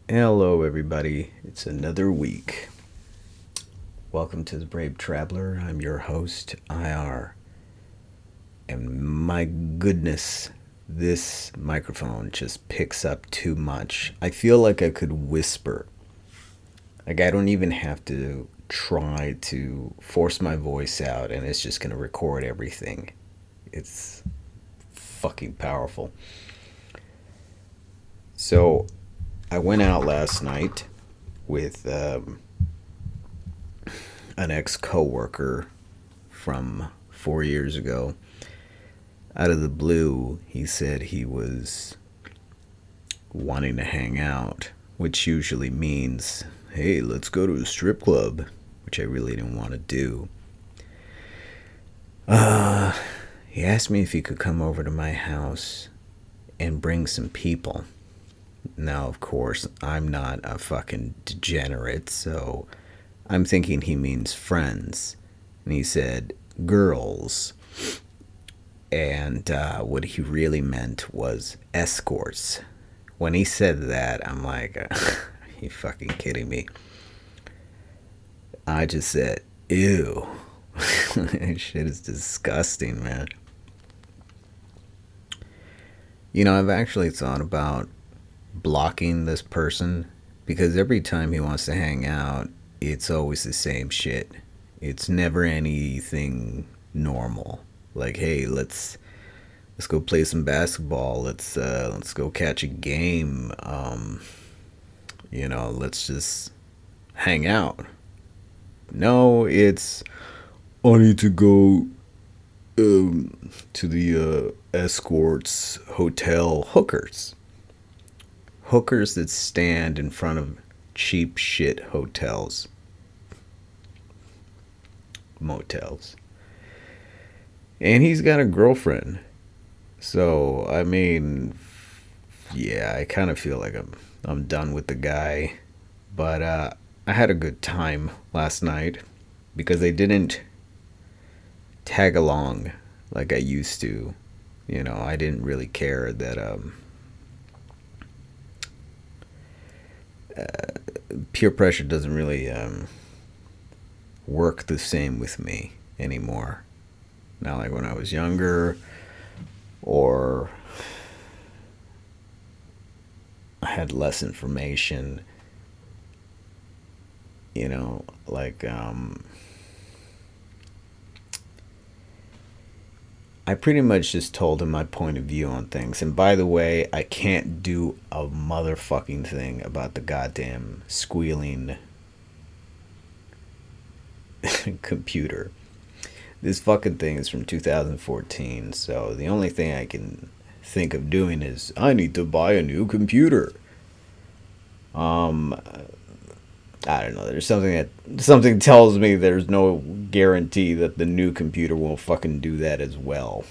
Hello, everybody. It's another week. Welcome to the Brave Traveler. I'm your host, IR. And my goodness, this microphone just picks up too much. I feel like I could whisper. Like, I don't even have to try to force my voice out, and it's just going to record everything. It's fucking powerful. So, I went out last night with an ex-coworker from 4 years ago. Out of the blue, he said he was wanting to hang out, which usually means, hey, let's go to a strip club, which I really didn't want to do. He asked me if he could come over to my house and bring some people. Now, of course, I'm not a fucking degenerate, so I'm thinking he means friends. And he said girls. And what he really meant was escorts. When he said that, I'm like, are you fucking kidding me? I just said, ew. That shit is disgusting, man. You know, I've actually thought about blocking this person because every time he wants to hang out, it's always the same shit. It's never anything normal. Like, hey, let's go play some basketball. Let's go catch a game. Let's just hang out. No, it's I need to go to the escorts hotel hookers that stand in front of cheap shit hotels, motels. And he's got a girlfriend. So, I mean, yeah, I kind of feel like I'm done with the guy. But I had a good time last night because I didn't tag along like I used to. You know, I didn't really care that peer pressure doesn't really work the same with me anymore. Not like when I was younger, or I had less information. You know, like I pretty much just told him my point of view on things. And by the way, I can't do a motherfucking thing about the goddamn squealing computer. This fucking thing is from 2014, so the only thing I can think of doing is I need to buy a new computer. Um, I don't know. There's something tells me there's no guarantee that the new computer will fucking do that as well.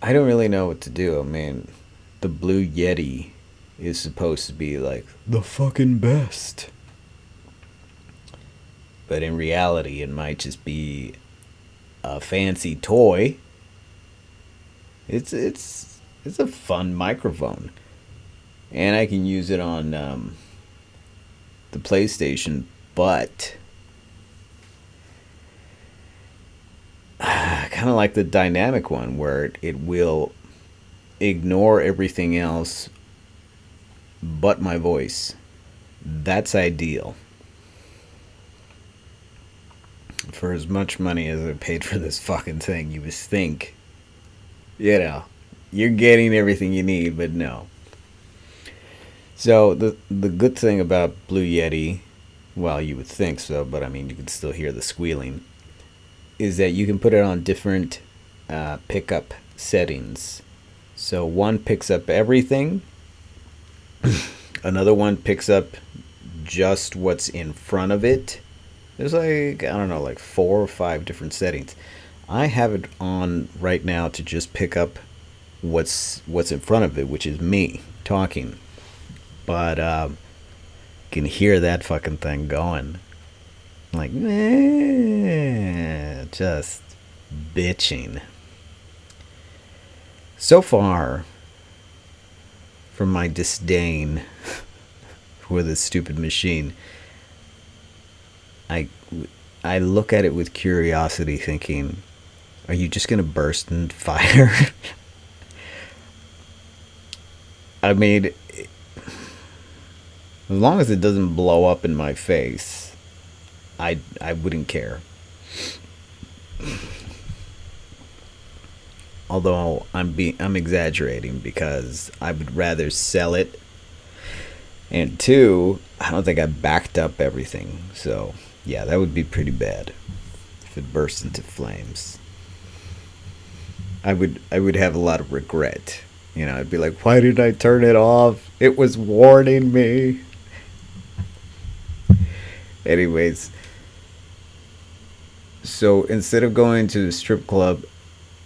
I don't really know what to do. I mean, the Blue Yeti is supposed to be like the fucking best. But in reality, it might just be a fancy toy. It's a fun microphone, and I can use it on the PlayStation. But kind of like the dynamic one, where it will ignore everything else but my voice. That's ideal. For as much money as I paid for this fucking thing, you would think, you know, you're getting everything you need, but no. So the good thing about Blue Yeti, well, you would think so, but I mean, you can still hear the squealing, is that you can put it on different pickup settings. So one picks up everything, another one picks up just what's in front of it. There's like, I don't know, like 4 or 5 different settings. I have it on right now to just pick up what's in front of it, which is me talking. But you can hear that fucking thing going. Like, just bitching. So far, from my disdain for this stupid machine, I I look at it with curiosity, thinking, are you just gonna burst in fire? I mean, as long as it doesn't blow up in my face, I wouldn't care. Although I'm exaggerating, because I would rather sell it, and two, I don't think I backed up everything. So yeah, that would be pretty bad if it burst into flames. I would have a lot of regret. I'd be like, why did I turn it off? It was warning me. Anyways, so instead of going to the strip club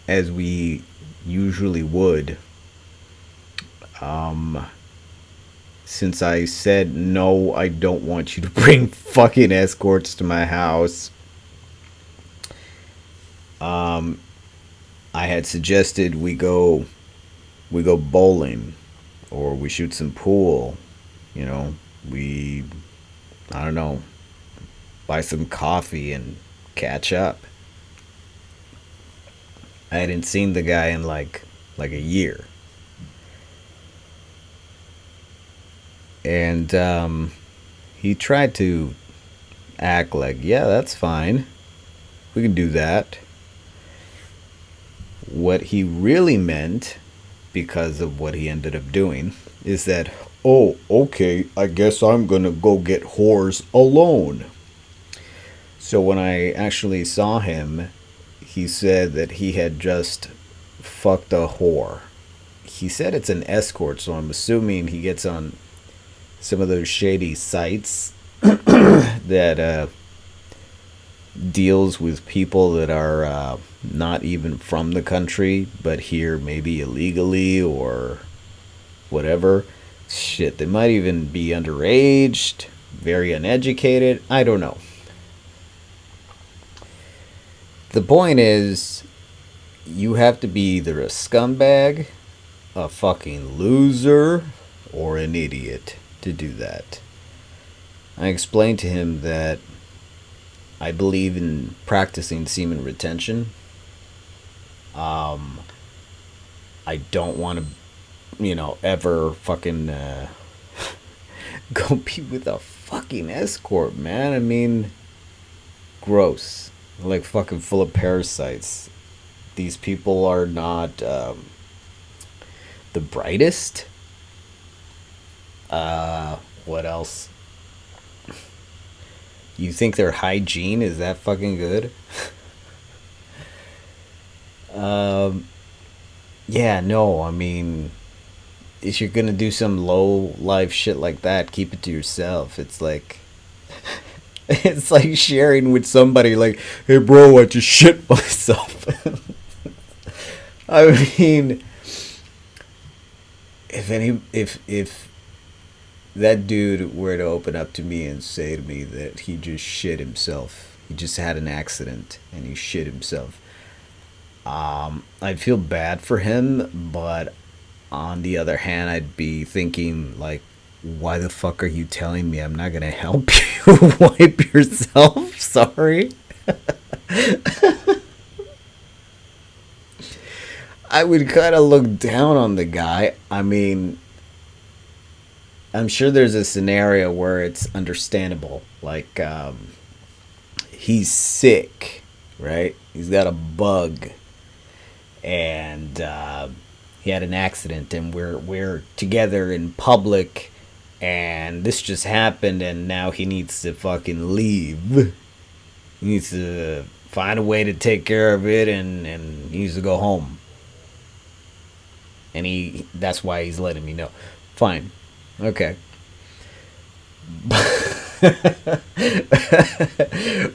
as we usually would, since I said no, I don't want you to bring fucking escorts to my house, I had suggested we go bowling, or we shoot some pool. We, I don't know, buy some coffee and catch up. I hadn't seen the guy in like a year. And he tried to act like, yeah, that's fine. We can do that. What he really meant, because of what he ended up doing, is that, oh, okay, I guess I'm gonna go get whores alone. So when I actually saw him, he said that he had just fucked a whore. He said it's an escort, so I'm assuming he gets on some of those shady sites that deals with people that are not even from the country, but here maybe illegally or whatever. Shit, they might even be underaged, very uneducated. I don't know. The point is, you have to be either a scumbag, a fucking loser, or an idiot to do that. I explained to him that I believe in practicing semen retention. I don't want to, ever fucking go be with a fucking escort, man. I mean, gross. Like fucking full of parasites. These people are not the brightest. What else? You think their hygiene is that fucking good? Yeah, no, I mean, if you're gonna do some low life shit like that, keep it to yourself. It's like, it's like sharing with somebody like, hey bro, I just shit myself. I mean, if that dude were to open up to me and say to me that he just shit himself, he just had an accident and he shit himself, I'd feel bad for him, but on the other hand, I'd be thinking like, why the fuck are you telling me I'm not gonna help you wipe yourself? Sorry. I would kind of look down on the guy. I mean, I'm sure there's a scenario where it's understandable. Like, he's sick, right? He's got a bug, and he had an accident, and we're together in public, and this just happened, and now he needs to fucking leave. He needs to find a way to take care of it, and he needs to go home. And that's why he's letting me know. Fine. Okay.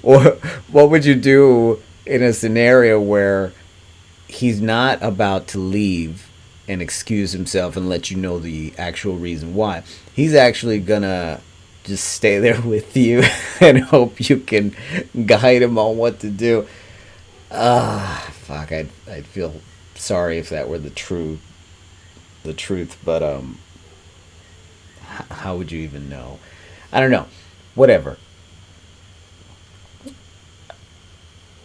Or what would you do in a scenario where he's not about to leave and excuse himself and let you know the actual reason why? He's actually gonna just stay there with you and hope you can guide him on what to do. Fuck, I'd feel sorry if that were the truth, but how would you even know? I don't know. Whatever.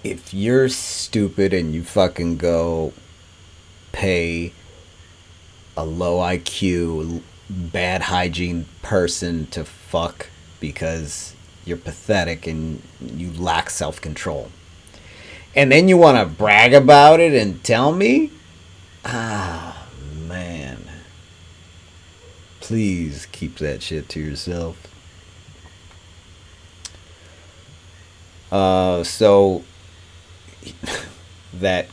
If you're stupid and you fucking go pay a low IQ, bad hygiene person to fuck because you're pathetic and you lack self control, and then you want to brag about it and tell me? Ah, man. Please keep that shit to yourself. So that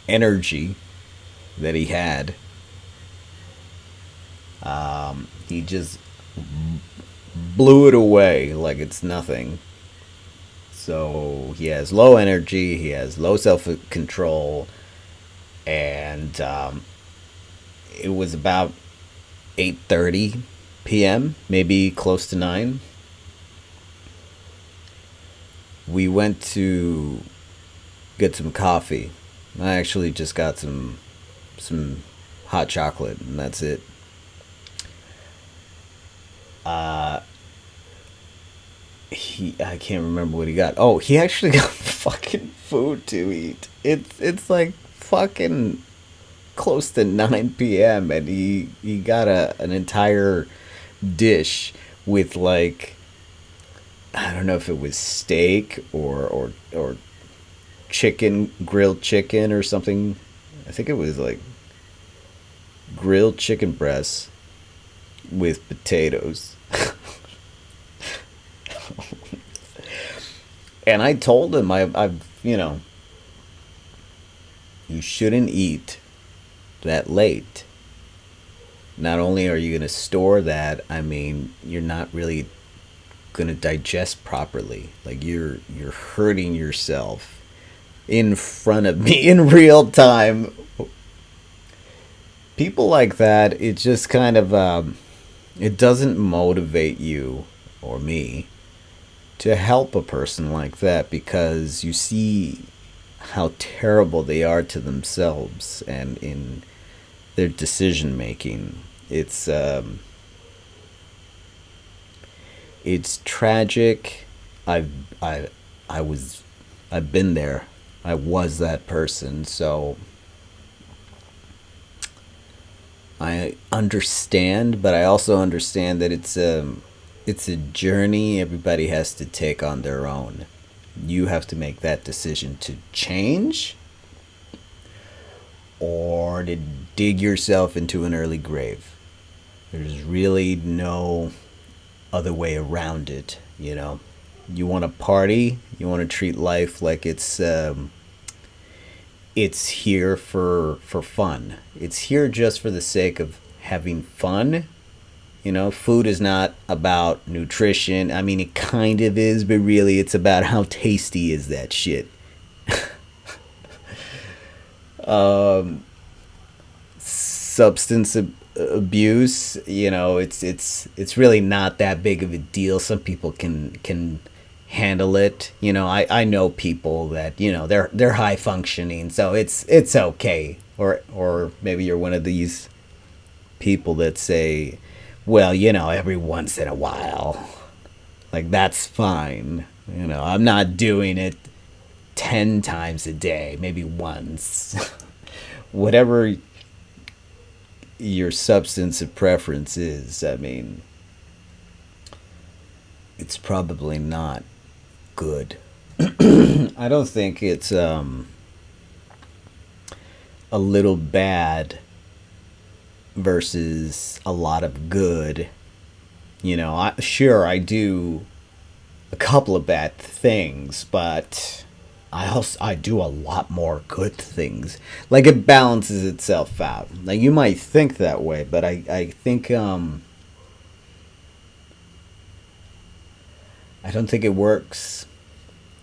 energy that he had, he just blew it away like it's nothing. So he has low energy, he has low self control, and it was about 8:30 p.m., maybe close to 9. We went to get some coffee. I actually just got some hot chocolate, and that's it. Uh, I can't remember what he got. Oh, he actually got fucking food to eat. It's like fucking close to 9 p.m. and he got an entire dish with, like, I don't know if it was steak or chicken, grilled chicken or something. I think it was like grilled chicken breasts with potatoes. And I told him, you shouldn't eat that late. Not only are you going to store that, I mean, you're not really going to digest properly. Like, you're hurting yourself in front of me in real time. People like that, it just kind of it doesn't motivate you or me to help a person like that, because you see how terrible they are to themselves and in their decision making. It's tragic. I've I I was I've been there. I was that person, so I understand, but I also understand that it's a journey everybody has to take on their own. You have to make that decision to change or to dig yourself into an early grave. There's really no other way around it, you know. You want to party, you want to treat life like it's here for fun. It's here just for the sake of having fun. You know, food is not about nutrition. I mean, it kind of is, but really it's about how tasty is that shit. Substance abuse, you know, it's really not that big of a deal. Some people can handle it. You know, I know people that, you know, they're high functioning, so it's okay. Or maybe you're one of these people that say, well, you know, every once in a while, like, that's fine. You know, I'm not doing it 10 times a day, maybe once. Whatever your substance of preference is, I mean, it's probably not good. I don't think it's a little bad versus a lot of good. You know, I do a couple of bad things, but I do a lot more good things. Like, it balances itself out. Like, you might think that way, but I think I don't think it works.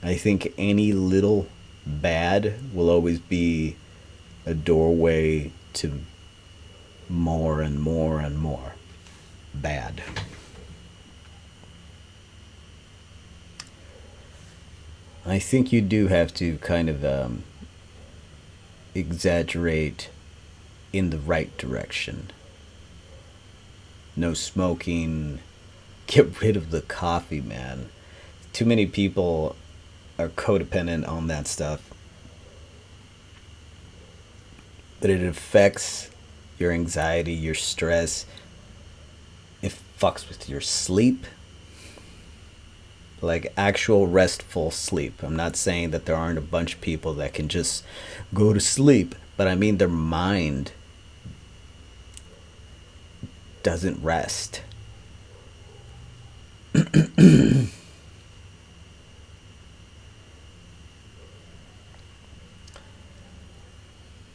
I think any little bad will always be a doorway to more and more and more bad. I think you do have to kind of exaggerate in the right direction. no smoking. Get rid of the coffee, man. Too many people are codependent on that stuff. But it affects your anxiety, your stress. It fucks with your sleep. Like actual restful sleep. I'm not saying that there aren't a bunch of people that can just go to sleep, but I mean their mind doesn't rest.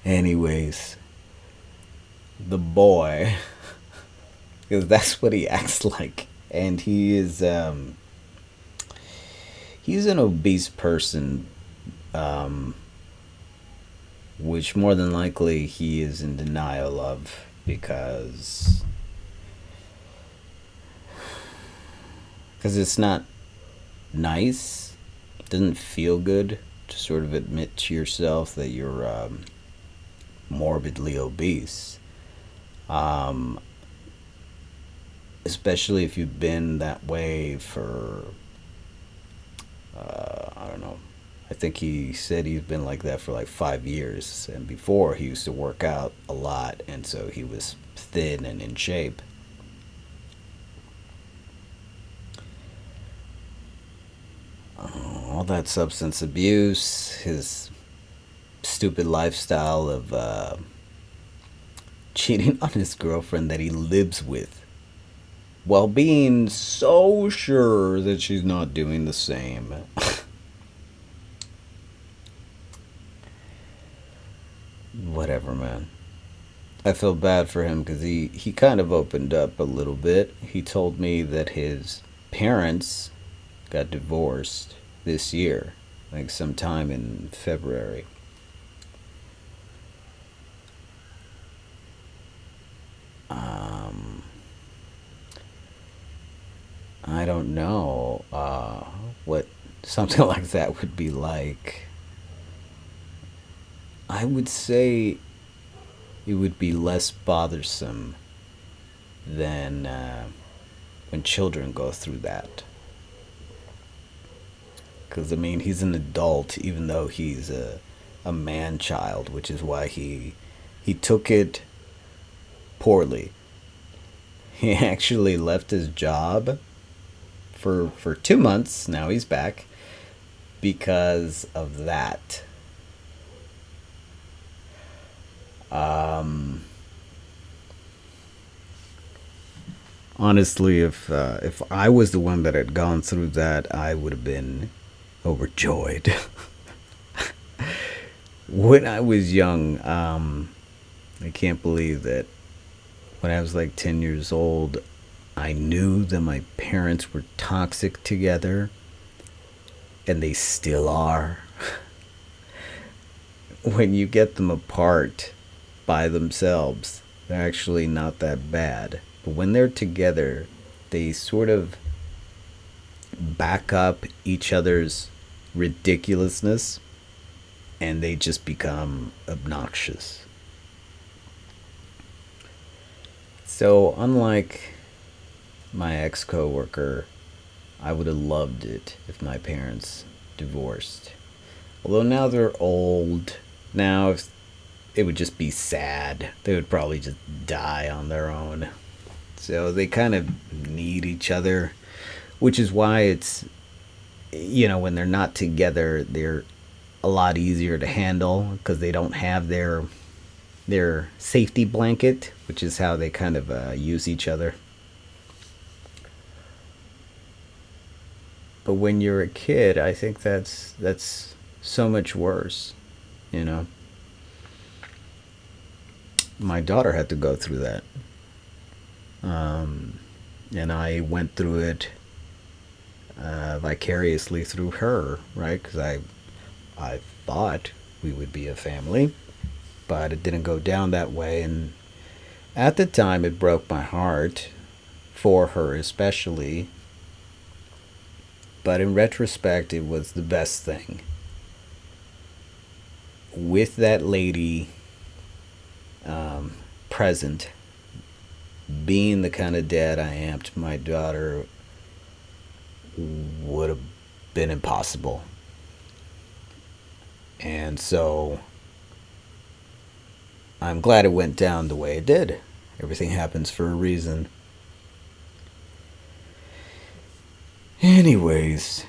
Anyways, the boy, because that's what he acts like, and he's an obese person, um, which more than likely he is in denial of because it's not nice, it doesn't feel good to sort of admit to yourself that you're morbidly obese. Um, Especially if you've been that way for, I don't know. I think he said he's been like that for like 5 years. And before, he used to work out a lot. And so he was thin and in shape. All that substance abuse, his stupid lifestyle of cheating on his girlfriend that he lives with, while being so sure that she's not doing the same. Whatever, man. I feel bad for him because he kind of opened up a little bit. He told me that his parents got divorced this year, like sometime in February. Um, I don't know what something like that would be like. I would say it would be less bothersome than when children go through that. Because, I mean, he's an adult, even though he's a man child, which is why he took it poorly. He actually left his job for 2 months. Now he's back because of that. Um, Honestly, if I was the one that had gone through that, I would have been overjoyed. When I was young, I can't believe that when I was like 10 years old, I knew that my parents were toxic together, and they still are. When you get them apart by themselves, they're actually not that bad. But when they're together, they sort of back up each other's ridiculousness, and they just become obnoxious. So, unlike my ex coworker, I would have loved it if my parents divorced. Although now they're old. Now, if it would just be sad. They would probably just die on their own. So they kind of need each other, which is why it's, when they're not together, they're a lot easier to handle because they don't have their safety blanket, which is how they kind of use each other. But when you're a kid, I think that's so much worse, you know. My daughter had to go through that, and I went through it vicariously through her, right? Because I thought we would be a family, but it didn't go down that way, and at the time it broke my heart for her especially. But in retrospect, it was the best thing. With that lady present, being the kind of dad I am to my daughter would have been impossible. And so I'm glad it went down the way it did. Everything happens for a reason. Anyways,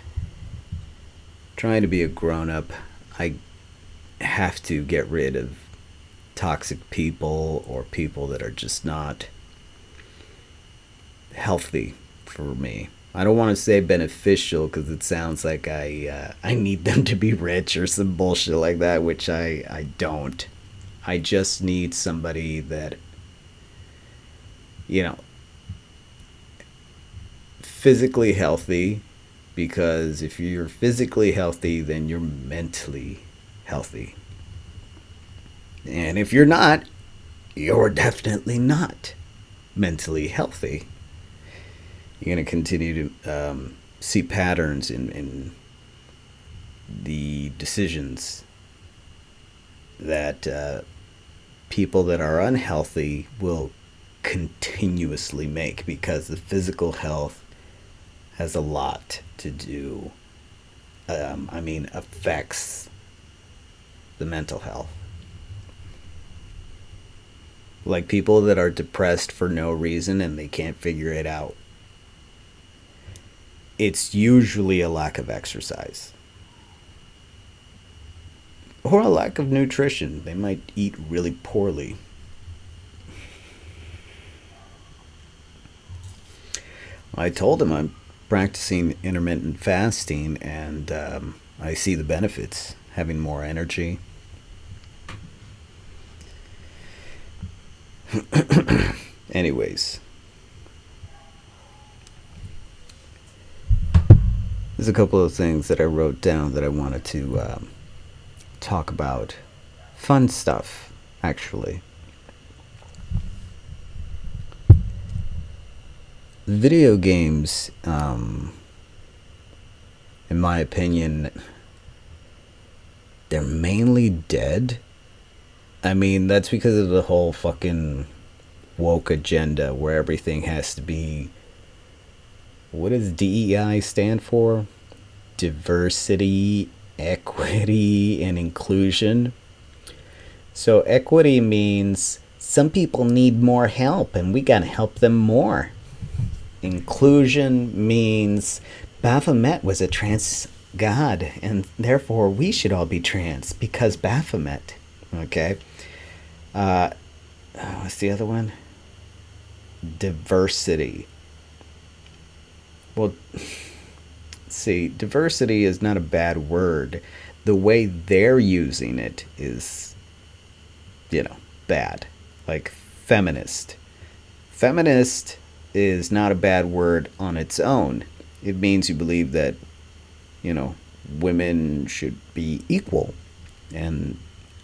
trying to be a grown up, I have to get rid of toxic people or people that are just not healthy for me. I don't want to say beneficial because it sounds like I need them to be rich or some bullshit like that, which I don't. I just need somebody that, you know, physically healthy, because if you're physically healthy, then you're mentally healthy. And if you're not, you're definitely not mentally healthy. You're going to continue to see patterns in the decisions that people that are unhealthy will continuously make, because the physical health has a lot to do, affects the mental health. Like people that are depressed for no reason and they can't figure it out. It's usually a lack of exercise. Or a lack of nutrition. They might eat really poorly. I told him I'm practicing intermittent fasting, and I see the benefits. Having more energy. Anyways. There's a couple of things that I wrote down that I wanted to talk about. Fun stuff, actually. Video games, in my opinion, they're mainly dead. I mean, that's because of the whole fucking woke agenda where everything has to be... What does DEI stand for? Diversity, equity, and inclusion. So equity means some people need more help and we gotta help them more. Inclusion means Baphomet was a trans god and therefore we should all be trans because Baphomet. Okay. What's the other one? Diversity. Well, see, diversity is not a bad word. The way they're using it is, bad. Like feminist. Feminist is not a bad word on its own. It means you believe that, women should be equal. And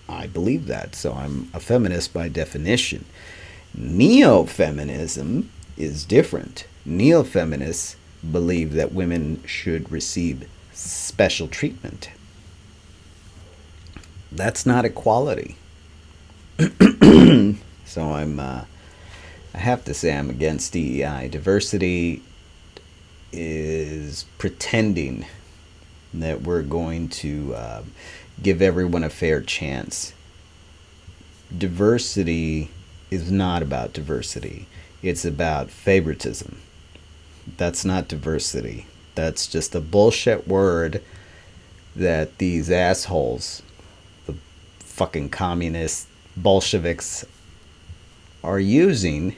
I believe that. So I'm a feminist by definition. Neo-feminism is different. Neo-feminists believe that women should receive special treatment. That's not equality. So I have to say I'm against DEI. Diversity is pretending that we're going to give everyone a fair chance. Diversity is not about diversity. It's about favoritism. That's not diversity. That's just a bullshit word that these assholes, the fucking communist Bolsheviks, are using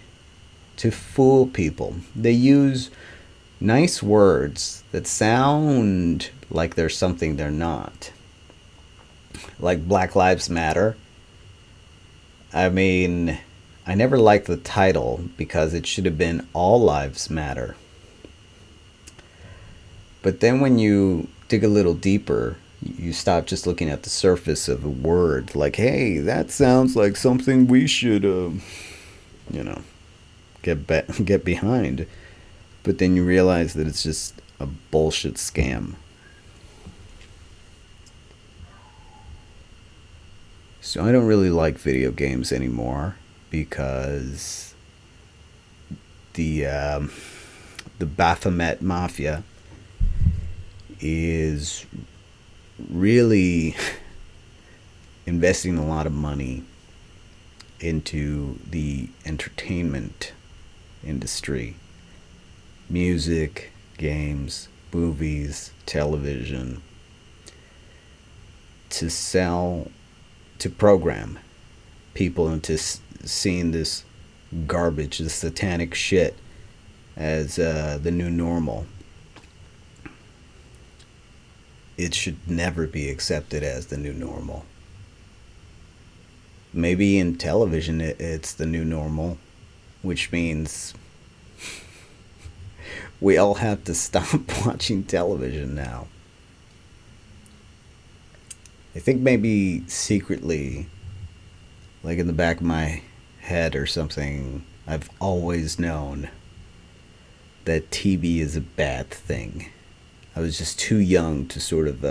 to fool people. They use nice words that sound like they're something they're not. Like Black Lives Matter. I mean, I never liked the title because it should have been All Lives Matter. But then when you dig a little deeper, you stop just looking at the surface of a word. Like, hey, that sounds like something we should, get behind. But then you realize that it's just a bullshit scam. So I don't really like video games anymore because the Baphomet Mafia is really investing a lot of money into the entertainment industry. Music, games, movies, television. To sell, to program people into seeing this garbage, this satanic shit as the new normal. It should never be accepted as the new normal. Maybe in television it's the new normal, which means we all have to stop watching television now. I think maybe secretly, like in the back of my head or something, I've always known that TV is a bad thing. I was just too young to sort of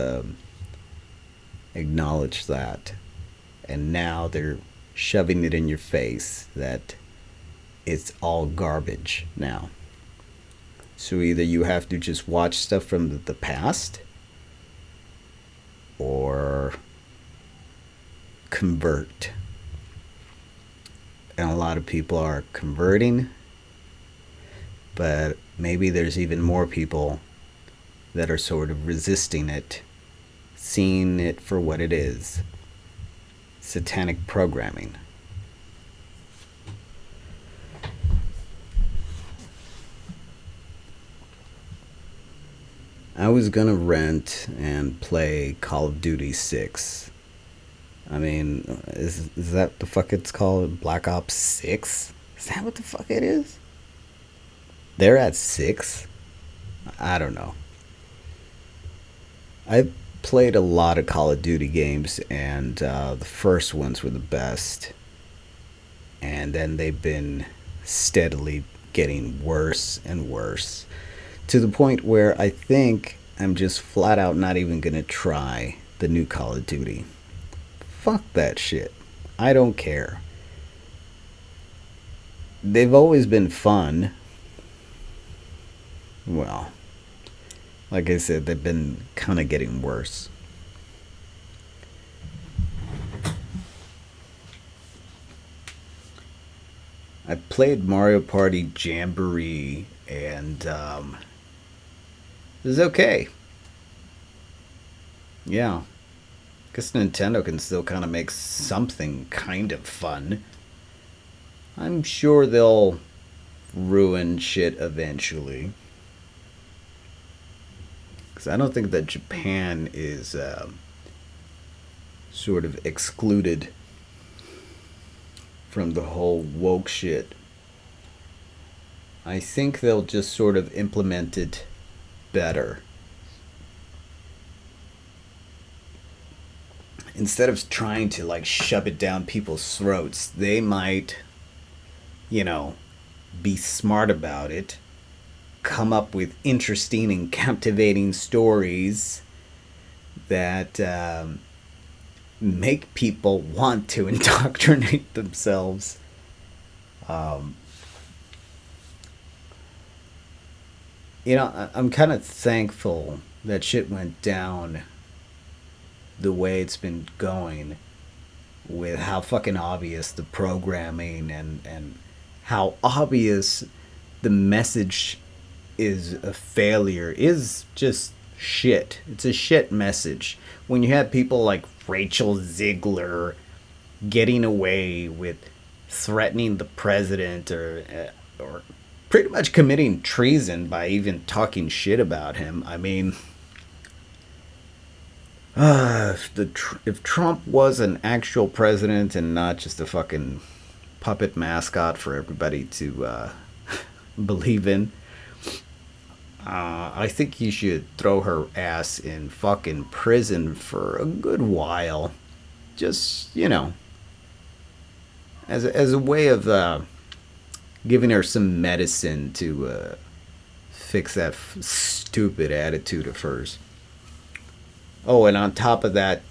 acknowledge that. And now they're shoving it in your face that it's all garbage now. So either you have to just watch stuff from the past or convert. And a lot of people are converting, but maybe there's even more people that are sort of resisting it, seeing it for what it is. Satanic programming. I was gonna rent and play Call of Duty 6. I mean, is that the fuck it's called? Black Ops 6? Is that what the fuck it is? They're at 6? I don't know. I've played a lot of Call of Duty games, and the first ones were the best. And then they've been steadily getting worse and worse, to the point where I think I'm just flat out not even gonna try the new Call of Duty. Fuck that shit. I don't care. They've always been fun. Well, like I said, they've been kind of getting worse. I played Mario Party Jamboree, and it was okay. Yeah. Guess Nintendo can still kind of make something kind of fun. I'm sure they'll ruin shit eventually. Because I don't think that Japan is sort of excluded from the whole woke shit. I think they'll just sort of implement it better. Instead of trying to like shove it down people's throats, they might, be smart about it, come up with interesting and captivating stories that make people want to indoctrinate themselves. I'm kind of thankful that shit went down the way it's been going, with how fucking obvious the programming and how obvious the message is a failure, is just shit. It's a shit message. When you have people like Rachel Ziegler getting away with threatening the president or pretty much committing treason by even talking shit about him. I mean, if Trump was an actual president and not just a fucking puppet mascot for everybody to believe in, I think he should throw her ass in fucking prison for a good while. Just, as a way of giving her some medicine to fix that stupid attitude of hers. Oh, and on top of that,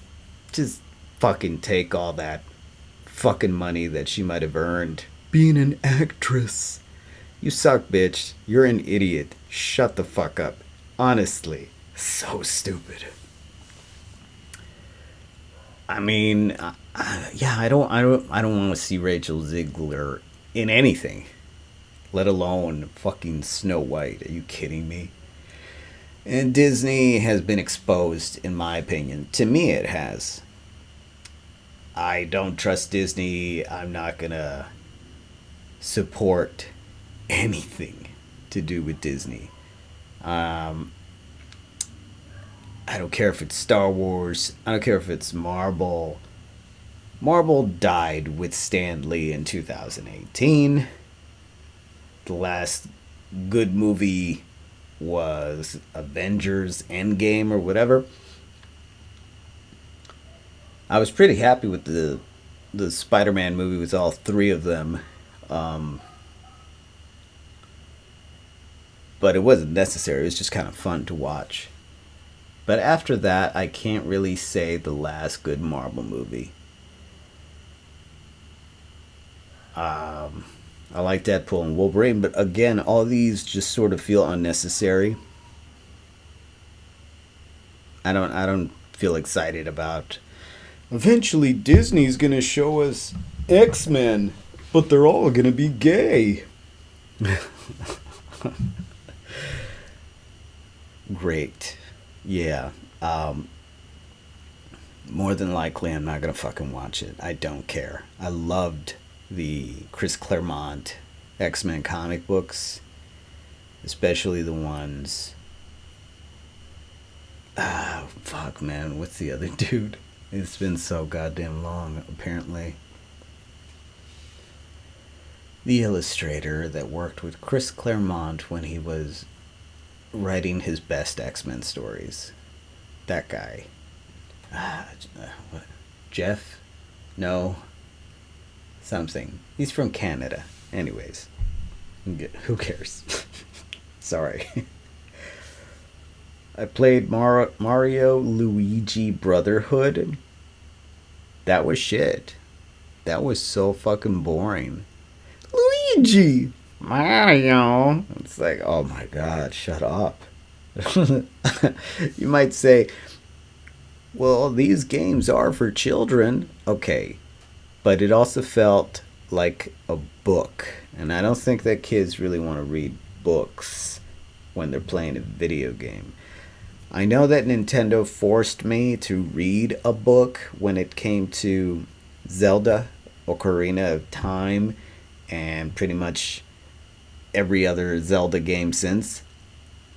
just fucking take all that fucking money that she might have earned being an actress You suck, bitch. You're an idiot. Shut the fuck up. Honestly, so stupid. I mean, yeah, I don't want to see Rachel Ziegler in anything, let alone fucking Snow White. Are you kidding me? And Disney has been exposed, in my opinion. To me, it has. I don't trust Disney. I'm not gonna support anything to do with Disney. Um, I don't care if it's Star Wars. I don't care if it's Marvel. Marvel died with Stan Lee in 2018. The last good movie was Avengers Endgame or whatever. I was pretty happy with the Spider-Man movie with all three of them. Um, but it wasn't necessary. It was just kind of fun to watch. But after that, I can't really say the last good Marvel movie. I like Deadpool and Wolverine, but again, all these just sort of feel unnecessary. I don't feel excited about. Eventually, Disney's gonna show us X-Men, but they're all gonna be gay. Great, yeah. More than likely, I'm not gonna fucking watch it. I don't care. I loved the Chris Claremont X-Men comic books, especially the ones. Ah, fuck, man. What's the other dude? It's been so goddamn long, apparently. The illustrator that worked with Chris Claremont when he was writing his best X-Men stories. That guy. What? Jeff? No. Something. He's from Canada. Anyways. Who cares? Sorry. I played Mario Luigi Brotherhood. That was shit. That was so fucking boring. Luigi! Mario! It's like, oh my god, shut up. You might say, well, these games are for children. Okay. But it also felt like a book. And I don't think that kids really want to read books when they're playing a video game. I know that Nintendo forced me to read a book when it came to Zelda, Ocarina of Time, and pretty much every other Zelda game since.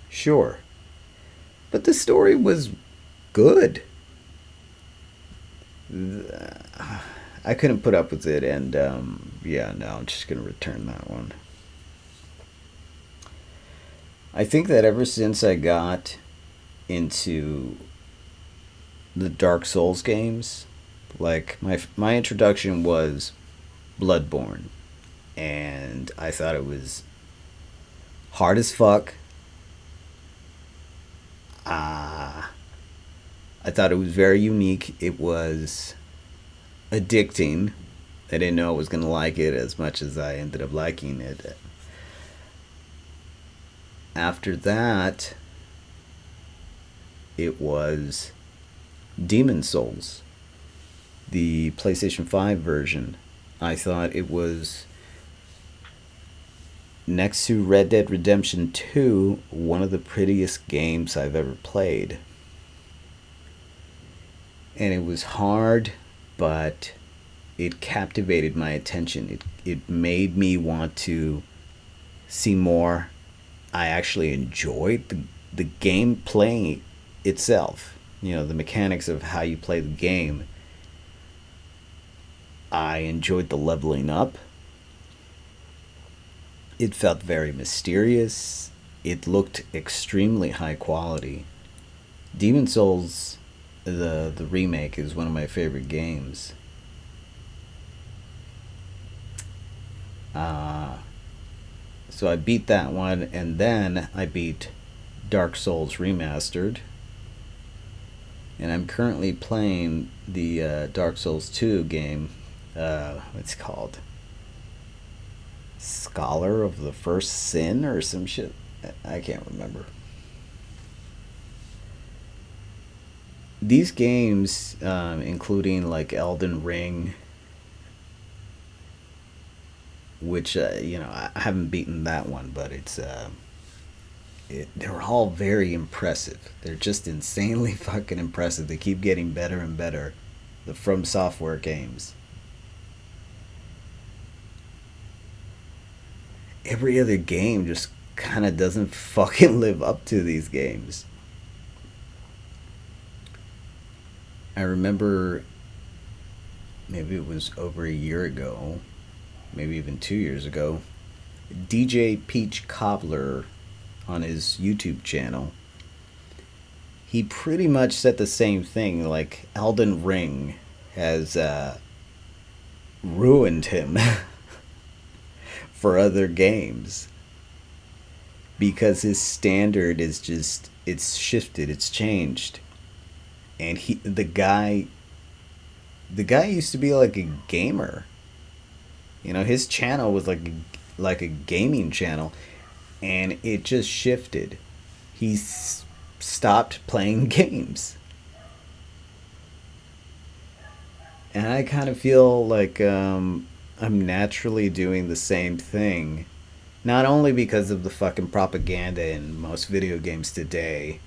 Sure. But the story was good. I couldn't put up with it, and yeah, no, I'm just going to return that one. I think that ever since I got into the Dark Souls games, like my introduction was Bloodborne, and I thought it was hard as fuck. I thought it was very unique. It was addicting. I didn't know I was going to like it as much as I ended up liking it. After that, it was Demon Souls, the PlayStation 5 version. I thought it was, next to Red Dead Redemption 2, one of the prettiest games I've ever played. And it was hard, but it captivated my attention. It made me want to see more. I actually enjoyed the game playing itself. You know, the mechanics of how you play the game. I enjoyed the leveling up. It felt very mysterious. It looked extremely high quality. Demon Souls, the remake, is one of my favorite games. So I beat that one, and then I beat Dark Souls Remastered. And I'm currently playing the,, mm-hmm, the, uh, Dark Souls 2 game. What's it called? Scholar of the First Sin or some shit. I can't remember. These games, including like Elden Ring, which I haven't beaten that one, but they're all very impressive. They're just insanely fucking impressive. They keep getting better and better. The From Software games. Every other game just kind of doesn't fucking live up to these games. I remember maybe it was over a year ago, maybe even 2 years ago, DJ Peach Cobbler on his YouTube channel, he pretty much said the same thing. Like, Elden Ring has ruined him for other games because his standard is just, it's shifted, it's changed. And the guy used to be like a gamer. His channel was like a gaming channel, and it just shifted. He's stopped playing games. And I kind of feel like I'm naturally doing the same thing. Not only because of the fucking propaganda in most video games today,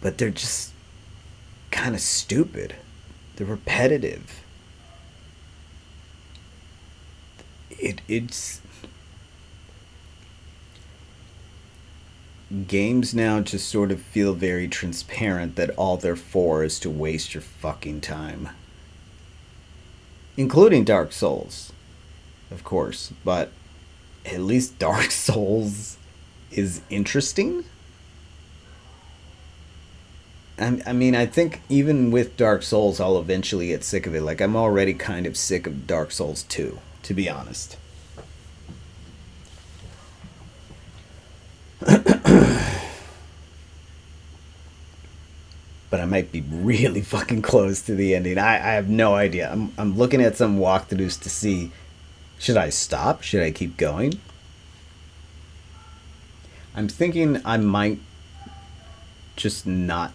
but they're just kind of stupid. They're repetitive. It's games now just sort of feel very transparent that all they're for is to waste your fucking time. Including Dark Souls, of course, but at least Dark Souls is interesting. I mean, I think even with Dark Souls, I'll eventually get sick of it. Like, I'm already kind of sick of Dark Souls 2, to be honest. But I might be really fucking close to the ending. I have no idea. I'm looking at some walkthroughs to see, should I stop? Should I keep going? I'm thinking I might just not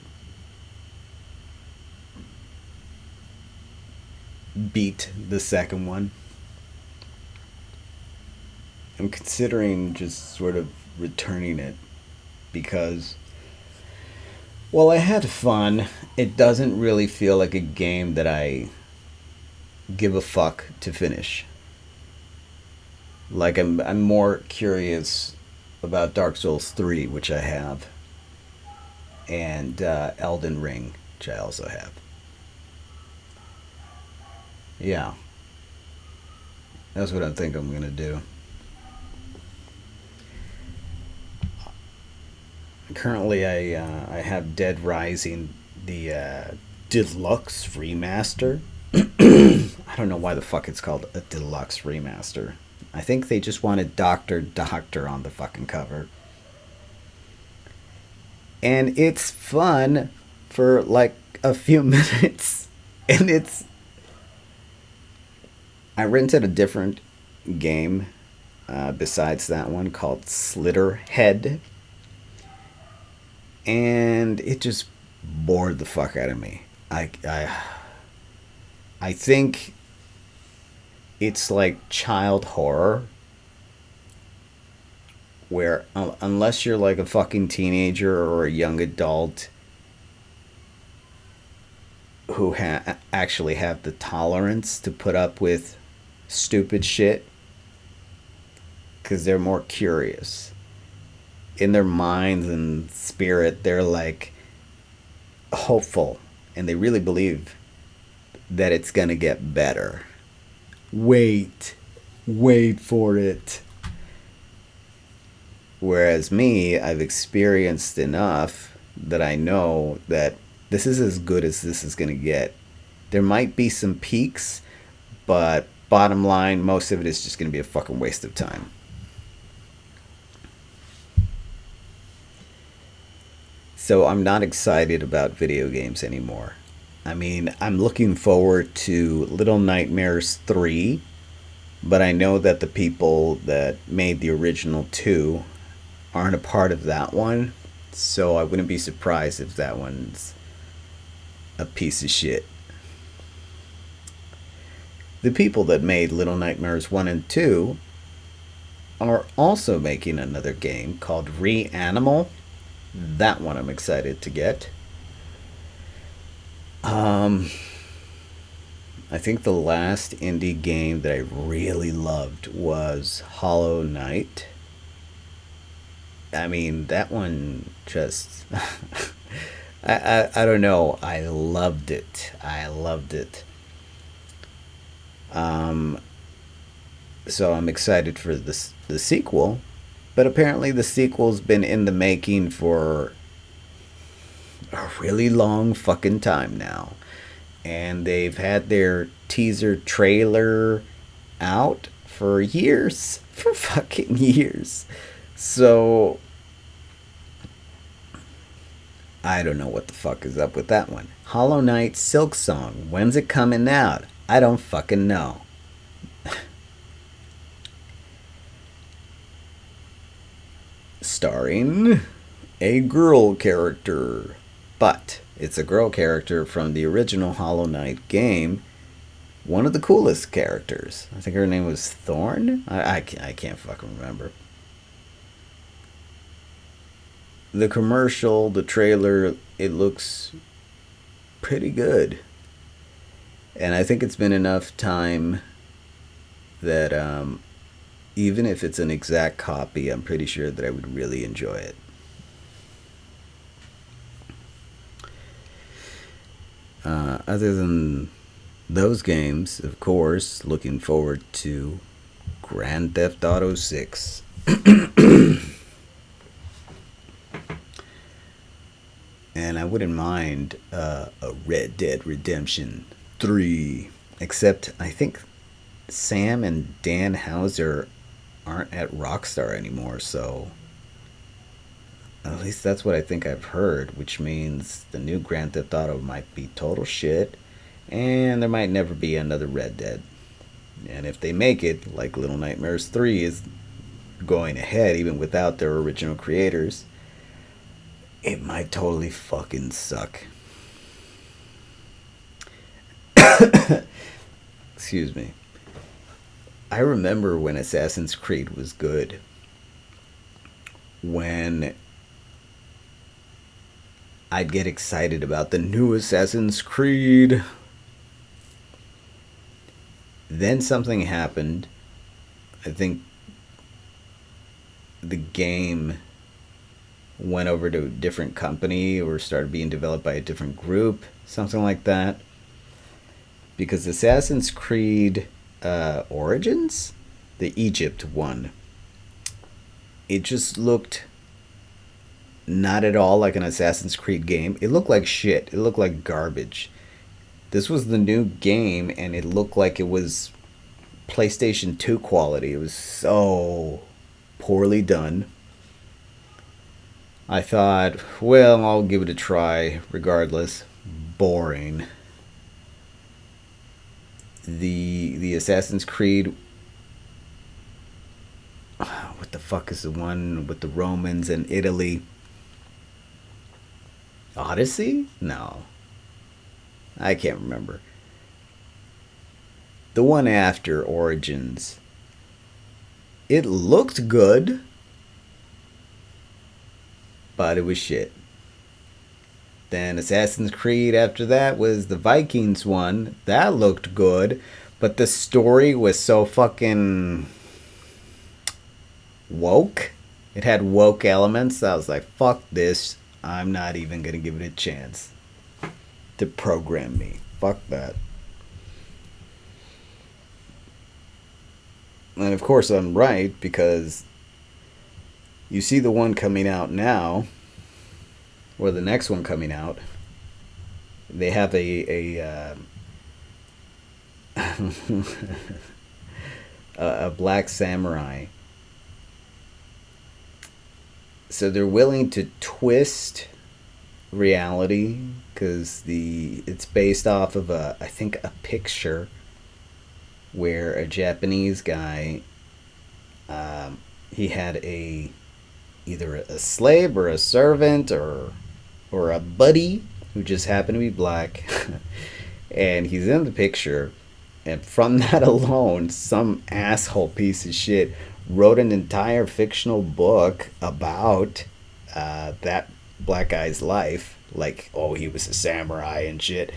beat the second one. I'm considering just sort of returning it because, well, I had fun. It doesn't really feel like a game that I give a fuck to finish. Like, I'm more curious about Dark Souls 3, which I have, and Elden Ring, which I also have. Yeah, that's what I think I'm gonna do. Currently, I have Dead Rising, the deluxe remaster. I don't know why the fuck it's called a deluxe remaster. I think they just wanted Doctor on the fucking cover. And it's fun for like a few minutes. And I rented a different game besides that one called Slitterhead. And it just bored the fuck out of me. I think it's like child horror, where unless you're like a fucking teenager or a young adult who actually have the tolerance to put up with stupid shit, because they're more curious. In their minds and spirit, they're like hopeful, and they really believe that it's gonna get better. Wait for it. Whereas me, I've experienced enough that I know that this is as good as this is gonna get. There might be some peaks, but bottom line, most of it is just gonna be a fucking waste of time. So I'm not excited about video games anymore. I mean, I'm looking forward to Little Nightmares 3, But I know that the people that made the original two aren't a part of that one, so I wouldn't be surprised if that one's a piece of shit. The people that made Little Nightmares 1 and 2 are also making another game called Reanimal. That one I'm excited to get. I think the last indie game that I really loved was Hollow Knight. I mean, that one just... I don't know. I loved it. I loved it. So I'm excited for the sequel. But apparently the sequel's been in the making for a really long fucking time now. And they've had their teaser trailer out for years. For fucking years. So I don't know what the fuck is up with that one. Hollow Knight Silksong. When's it coming out? I don't fucking know. Starring a girl character. But it's a girl character from the original Hollow Knight game. One of the coolest characters. I think her name was Thorn? I can't fucking remember. The commercial, the trailer, it looks pretty good. And I think it's been enough time that even if it's an exact copy, I'm pretty sure that I would really enjoy it. Other than those games, of course, looking forward to Grand Theft Auto 6. And I wouldn't mind a Red Dead Redemption 3. Except I think Sam and Dan Houser aren't at Rockstar anymore, so at least that's what I think I've heard, which means the new Grand Theft Auto might be total shit, and there might never be another Red Dead. And if they make it, like Little Nightmares 3 is going ahead even without their original creators, it might totally fucking suck. Excuse me. I remember when Assassin's Creed was good. When I'd get excited about the new Assassin's Creed. Then something happened. I think the game went over to a different company or started being developed by a different group. Something like that. Because Assassin's Creed Origins, the Egypt one, it just looked not at all like an Assassin's Creed game. It looked like shit. It looked like garbage. This was the new game, and it looked like it was PlayStation 2 quality. It was so poorly done. I thought, well, I'll give it a try regardless. Boring. The Assassin's Creed, what the fuck is the one with the Romans and Italy? Odyssey? No. I can't remember. The one after Origins, it looked good, but it was shit. Then Assassin's Creed after that was the Vikings one. That looked good, but the story was so fucking woke. It had woke elements. I was like, fuck this. I'm not even going to give it a chance to program me. Fuck that. And of course I'm right, because you see the one coming out now, or the next one coming out, they have a black samurai. So they're willing to twist reality, because it's based off of I think a picture where a Japanese guy, he had either a slave or a servant or a buddy who just happened to be black, and he's in the picture. And from that alone, some asshole piece of shit wrote an entire fictional book about that black guy's life. Like, oh, he was a samurai and shit.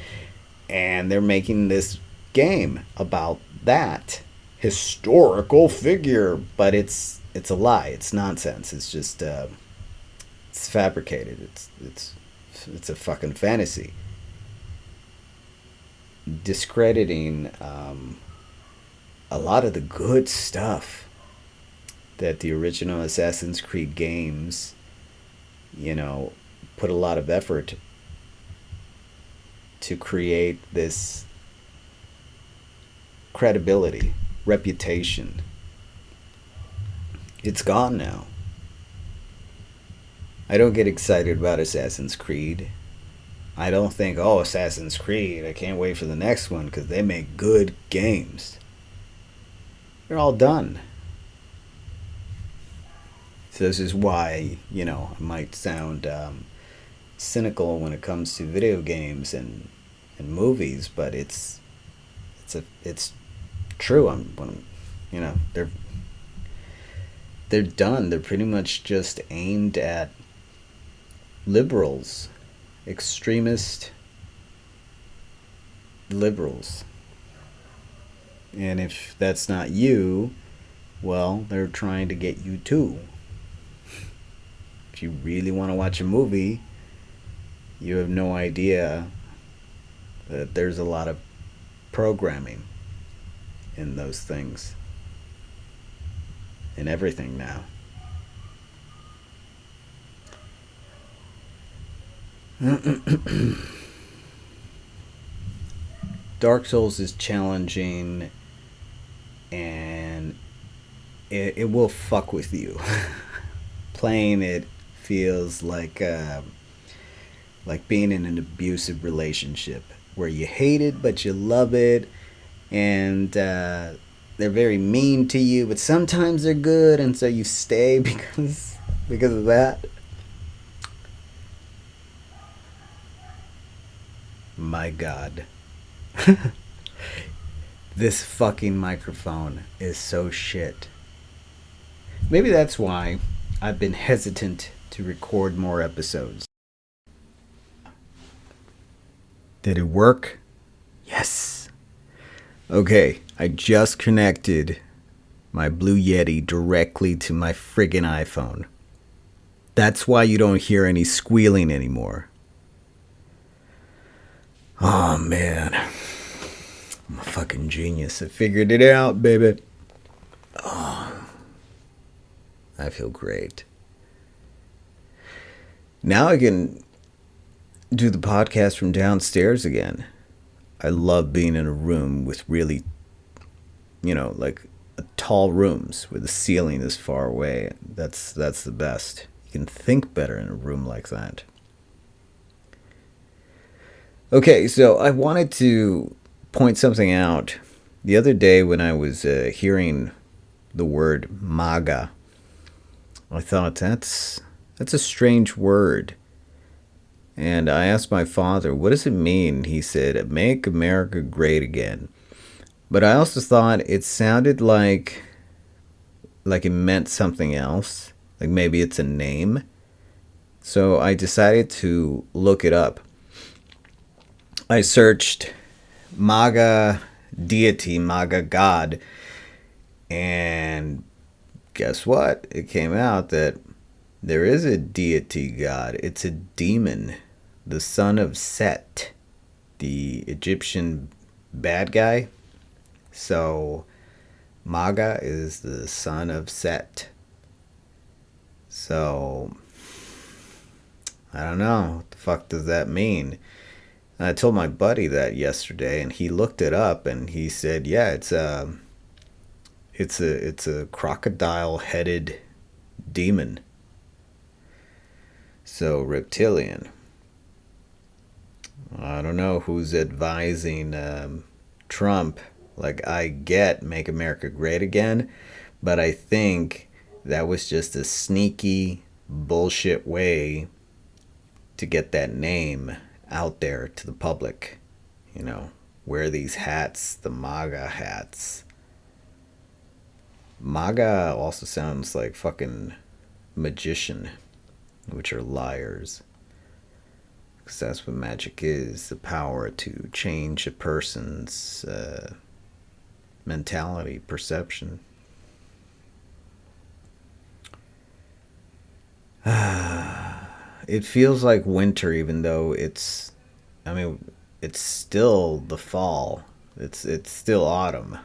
And they're making this game about that historical figure, but it's a lie. It's nonsense. It's just it's fabricated. It's a fucking fantasy. Discrediting a lot of the good stuff that the original Assassin's Creed games, put a lot of effort to create this credibility, reputation. It's gone now. I don't get excited about Assassin's Creed. I don't think, oh, Assassin's Creed, I can't wait for the next one because they make good games. They're all done. So this is why, I might sound cynical when it comes to video games and movies, but it's true. They're done. They're pretty much just aimed at liberals, extremist liberals. And if that's not you, well, they're trying to get you too. If you really want to watch a movie, you have no idea that there's a lot of programming in those things. In everything now. Dark Souls is challenging, and it will fuck with you. Playing it feels like being in an abusive relationship where you hate it but you love it, and they're very mean to you, but sometimes they're good, and so you stay because of that. My God. This fucking microphone is so shit. Maybe that's why I've been hesitant to record more episodes. Did it work? Yes. Okay, I just connected my Blue Yeti directly to my friggin' iPhone. That's why you don't hear any squealing anymore. Oh, man. I'm a fucking genius. I figured it out, baby. Oh, I feel great. Now I can do the podcast from downstairs again. I love being in a room with really, like tall rooms where the ceiling is far away. That's the best. You can think better in a room like that. Okay, so I wanted to point something out. The other day when I was hearing the word MAGA, I thought that's a strange word. And I asked my father, what does it mean? He said, make America great again. But I also thought it sounded like it meant something else. Like maybe it's a name. So I decided to look it up. I searched MAGA deity, MAGA God, and guess what? It came out that there is a deity God. It's a demon, the son of Set, the Egyptian bad guy. So MAGA is the son of Set. So I don't know. What the fuck does that mean? I told my buddy that yesterday, and he looked it up, and he said, "Yeah, it's a crocodile-headed demon, so reptilian." I don't know who's advising Trump, Like, I get Make America Great Again, but I think that was just a sneaky bullshit way to get that name out there to the public. You know, wear these hats, the MAGA hats. MAGA also sounds like fucking magician, which are liars. Because that's what magic is, the power to change a person's mentality, perception. It feels like winter, even though I mean, it's still the fall. It's still autumn.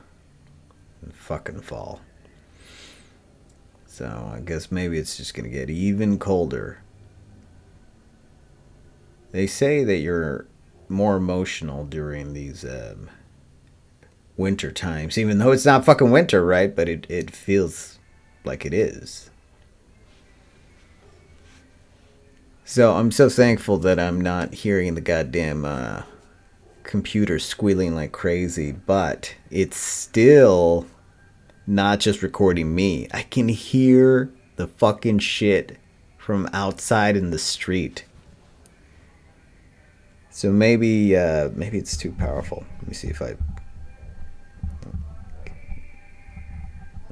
Fucking fall. So I guess maybe it's just gonna get even colder. They say that you're more emotional during these winter times, even though it's not fucking winter, right? But it feels like it is. So I'm so thankful that I'm not hearing the goddamn computer squealing like crazy, but it's still not just recording me. I can hear the fucking shit from outside in the street. So maybe it's too powerful. Let me see if I.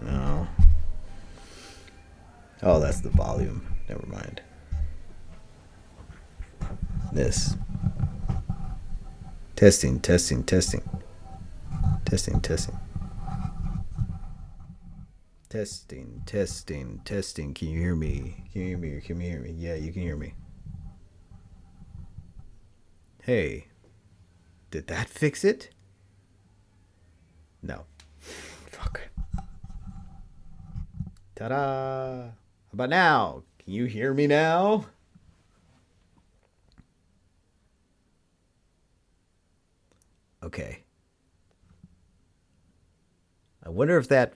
No. Oh, that's the volume. Never mind. This. Testing, testing, testing. Testing, testing. Testing, testing, testing. Can you hear me? Can you hear me? Can you hear me? Yeah, you can hear me. Hey, did that fix it? No. Fuck. Ta-da! How about now? Can you hear me now? Okay. I wonder if that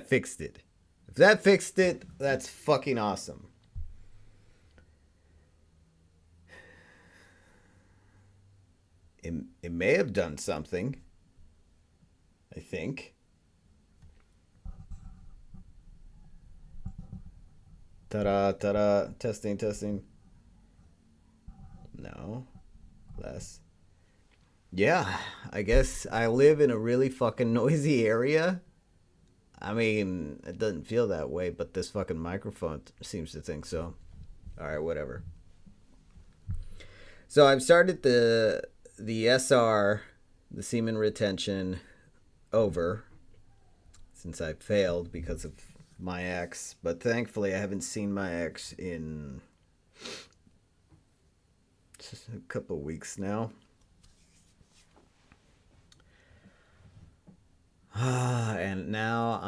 fixed it. If that fixed it, that's fucking awesome. It may have done something. I think. Ta-da, ta-da. Testing, testing. No. Less. Yeah, I guess I live in a really fucking noisy area. I mean, it doesn't feel that way, but this fucking microphone seems to think so. Alright, whatever. So I've started the SR, the semen retention, over since I failed because of my ex. But thankfully, I haven't seen my ex in just a couple of weeks now. And now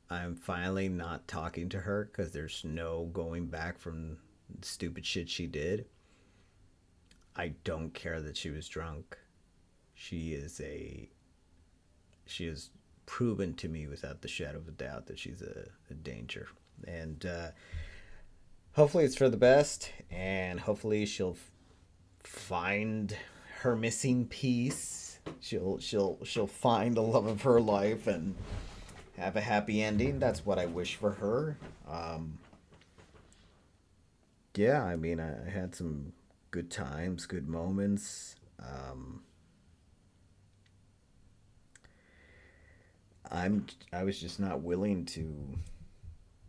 I'm finally not talking to her because there's no going back from the stupid shit she did. I don't care that she was drunk. She has proven to me without the shadow of a doubt that she's a danger. And hopefully it's for the best, and hopefully she'll find her missing piece. She'll find the love of her life and have a happy ending. That's what I wish for her. Yeah, I mean, I had some good times, good moments. I was just not willing to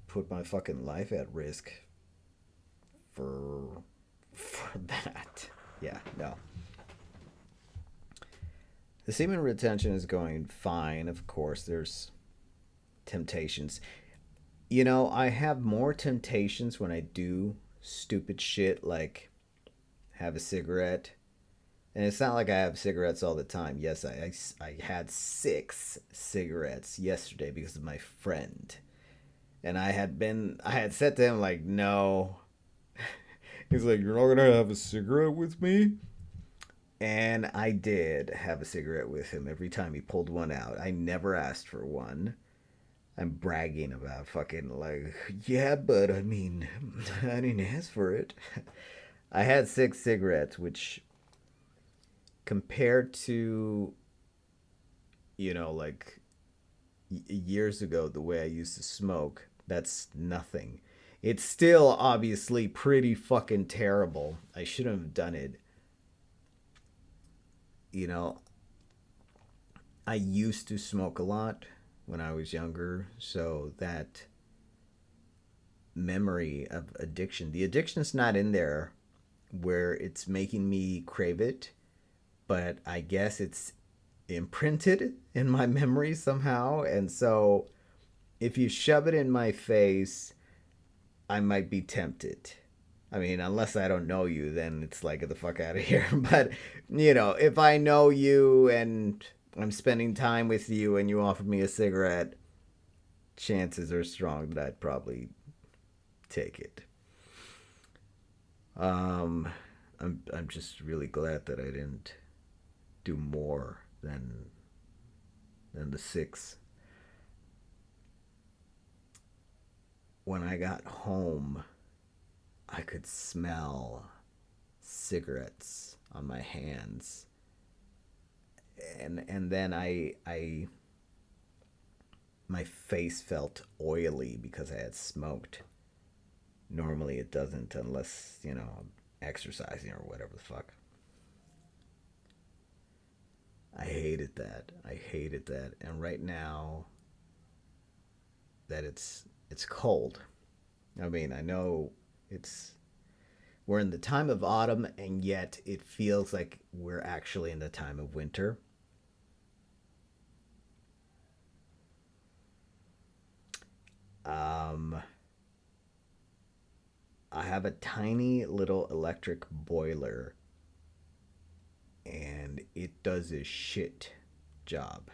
put my fucking life at risk for that. Yeah, no. The semen retention is going fine. Of course, there's temptations. You know, I have more temptations when I do stupid shit like have a cigarette. And it's not like I have cigarettes all the time. Yes, I had 6 cigarettes yesterday because of my friend. And I had said to him, like, no. He's like, you're not going to have a cigarette with me? And I did have a cigarette with him every time he pulled one out. I never asked for one. I'm bragging about fucking, like, yeah, but I mean, I didn't ask for it. I had 6 cigarettes, which compared to like years ago, the way I used to smoke, that's nothing. It's still obviously pretty fucking terrible. I shouldn't have done it. You know, I used to smoke a lot when I was younger, so that memory of addiction, the addiction's not in there where it's making me crave it, but I guess it's imprinted in my memory somehow. And so if you shove it in my face, I might be tempted. I mean, unless I don't know you, then it's like, get the fuck out of here. But, if I know you and I'm spending time with you and you offer me a cigarette, chances are strong that I'd probably take it. Um, I'm just really glad that I didn't do more than the six. When I got home, I could smell cigarettes on my hands, and then I my face felt oily because I had smoked. Normally it doesn't unless I'm exercising or whatever the fuck. I hated that. I hated that. And right now that it's cold. I mean, I know it's we're in the time of autumn and yet it feels like we're actually in the time of winter. Um I have a tiny little electric boiler and it does a shit job.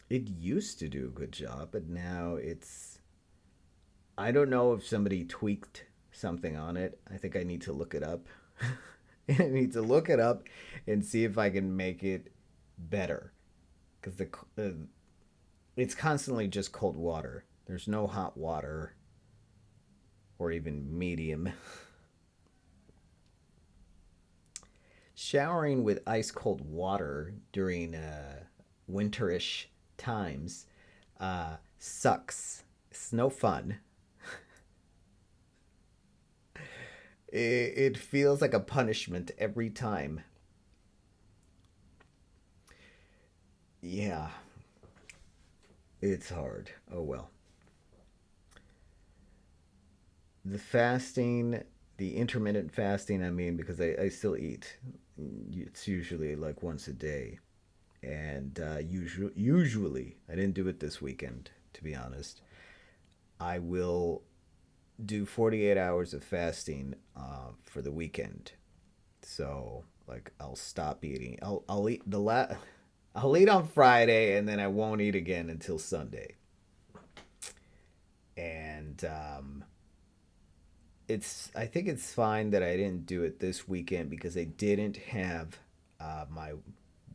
It used to do a good job, but now it's I don't know if somebody tweaked something on it. I think I need to look it up. I need to look it up and see if I can make it better because it's constantly just cold water. There's no hot water or even medium. Showering with ice cold water during winterish times sucks. It's no fun. It feels like a punishment every time. Yeah, it's hard. Oh well. The fasting, the intermittent fasting, I mean, because I still eat. It's usually like once a day. And usually, I didn't do it this weekend, to be honest. I will do 48 hours of fasting for the weekend. So, like, I'll stop eating. I'll eat I'll eat on Friday and then I won't eat again until Sunday. And it's I think it's fine that I didn't do it this weekend because I didn't have my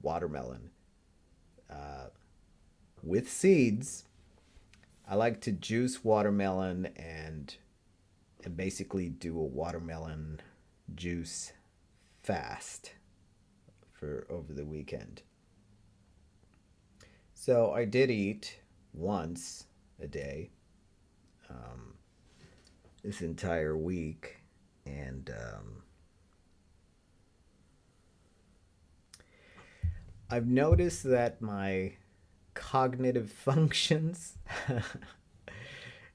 watermelon with seeds. I like to juice watermelon and basically do a watermelon juice fast for over the weekend. So I did eat once a day this entire week, and I've noticed that my cognitive functions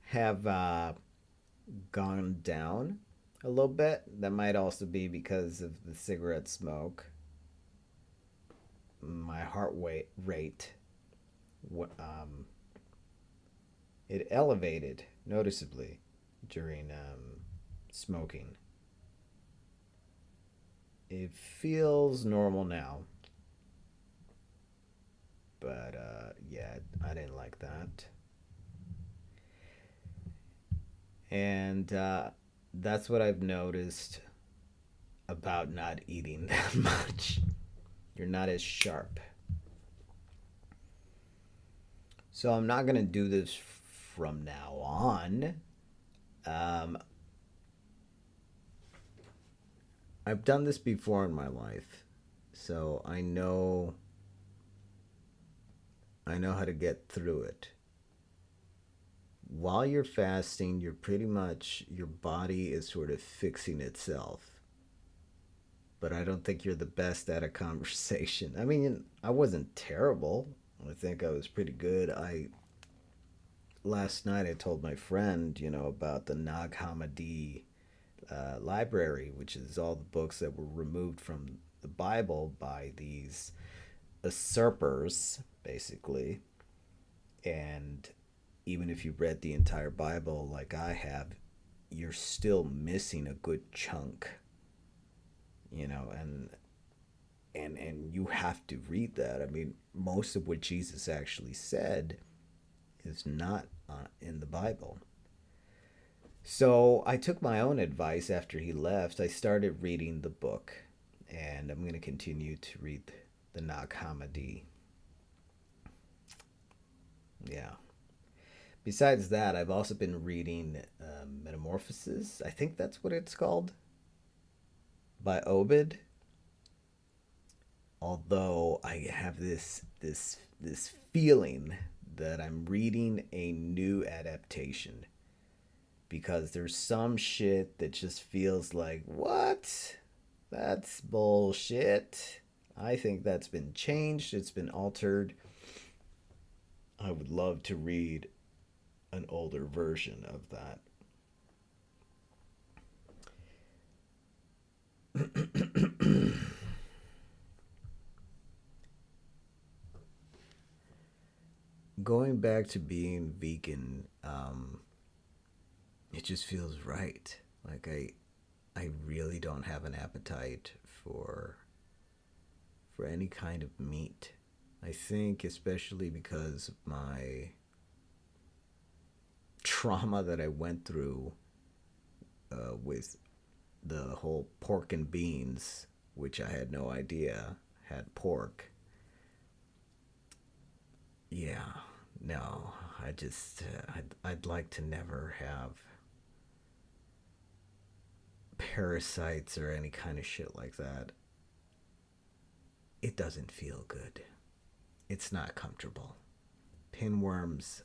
have gone down a little bit. That might also be because of the cigarette smoke. My rate um, it elevated noticeably during smoking. It feels normal now, but yeah, I didn't like that. And that's what I've noticed about not eating that much. You're not as sharp. So I'm not going to do this from now on. Um, I've done this before in my life. So I know I know how to get through it. While you're fasting, you're pretty much, your body is sort of fixing itself. But I don't think you're the best at a conversation. I mean, I wasn't terrible. I think I was pretty good. I last night I told my friend, about the Nag Hammadi library, which is all the books that were removed from the Bible by these usurpers, basically. And even if you read the entire Bible like I have, you're still missing a good chunk, and you have to read that. I mean, most of what Jesus actually said is not in the Bible. So I took my own advice after he left. I started reading the book, and I'm going to continue to read the Nag Hammadi. Yeah. Besides that, I've also been reading Metamorphoses. I think that's what it's called, by Obed. Although I have this feeling that I'm reading a new adaptation, because there's some shit that just feels like, what? That's bullshit. I think that's been changed, it's been altered. I would love to read an older version of that. Going back to being vegan, it just feels right. Like I really don't have an appetite for any kind of meat. I think especially because of my trauma that I went through with the whole pork and beans, which I had no idea had pork. Yeah, no, I'd like to never have parasites or any kind of shit like that. It doesn't feel good. It's not comfortable. Pinworms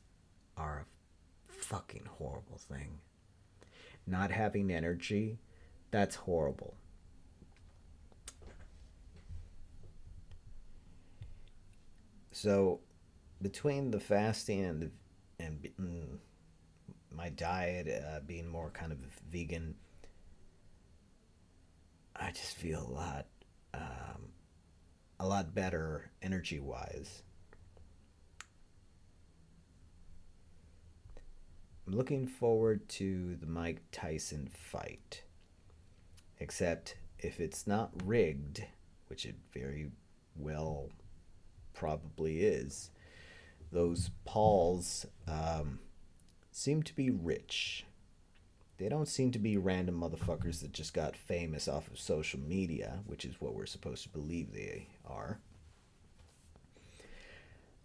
are a fucking horrible thing. Not having energy, that's horrible. So, between the fasting and my diet being more kind of vegan, I just feel a lot better energy wise. I'm looking forward to the Mike Tyson fight. Except if it's not rigged, which it very well probably is, those Pauls seem to be rich. They don't seem to be random motherfuckers that just got famous off of social media, which is what we're supposed to believe they are.